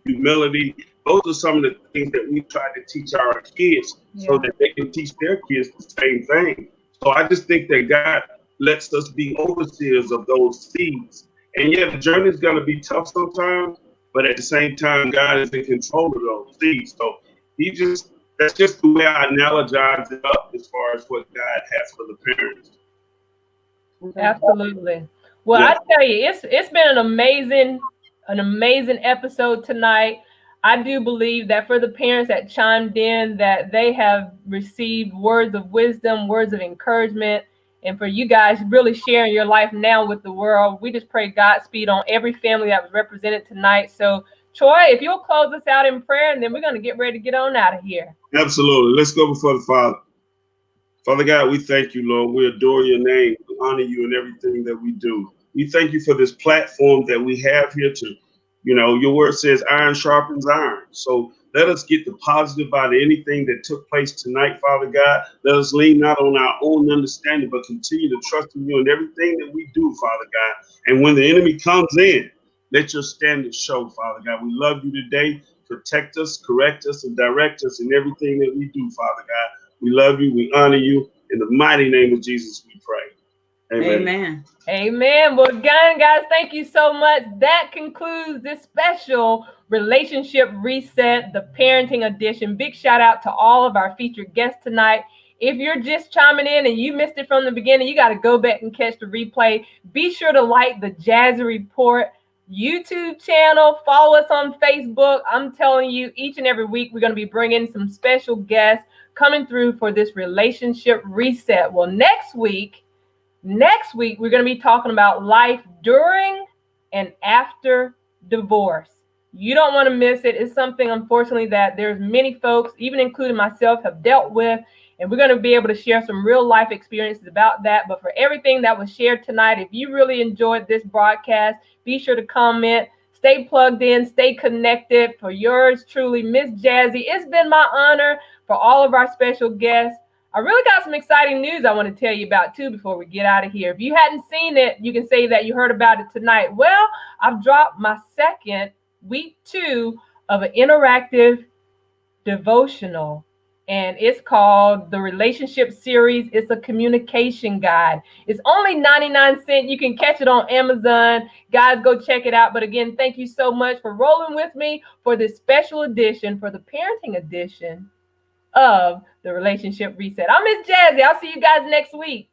humility. Those are some of the things that we try to teach our kids so that they can teach their kids the same thing. So I just think that God lets us be overseers of those seeds. And yeah, the journey is going to be tough sometimes, but at the same time, God is in control of those seeds. So that's just the way I analogize it up as far as what God has for the parents. Absolutely. Well, I tell you, it's been an amazing episode tonight. I do believe that for the parents that chimed in, that they have received words of wisdom, words of encouragement, and for you guys really sharing your life now with the world. We just pray Godspeed on every family that was represented tonight. So, Troy, if you'll close us out in prayer, and then we're going to get ready to get on out of here. Absolutely. Let's go before the Father. Father God, we thank you, Lord. We adore your name. We honor you in everything that we do. We thank you for this platform that we have here to, your word says iron sharpens iron. So let us get the positive out of anything that took place tonight, Father God. Let us lean not on our own understanding, but continue to trust in you in everything that we do, Father God. And when the enemy comes in, let your standard show, Father God. We love you today. Protect us, correct us, and direct us in everything that we do, Father God. We love you. We honor you. In the mighty name of Jesus, we pray. Amen. Amen. Amen. Well, again, guys, thank you so much. That concludes this special relationship reset, the parenting edition. Big shout out to all of our featured guests tonight. If you're just chiming in and you missed it from the beginning, you got to go back and catch the replay. Be sure to like the Jazzy Report YouTube channel. Follow us on Facebook. I'm telling you, each and every week, we're going to be bringing some special guests coming through for this relationship reset. Well, next week, we're going to be talking about life during and after divorce. You don't want to miss it. It's something, unfortunately, that there's many folks, even including myself, have dealt with. And we're going to be able to share some real life experiences about that. But for everything that was shared tonight, if you really enjoyed this broadcast, be sure to comment, stay plugged in, stay connected. For yours truly, Miss Jazzy, it's been my honor. For all of our special guests, I really got some exciting news I want to tell you about too before we get out of here. If you hadn't seen it, you can say that you heard about it tonight. Well, I've dropped my second week 2 of an interactive devotional, and it's called the Relationship Series. It's a communication guide. It's only 99 cents. You can catch it on Amazon. Guys, go check it out. But again, thank you so much for rolling with me for this special edition, for the parenting edition of the Relationship Reset. I'm Miss Jazzy. I'll see you guys next week.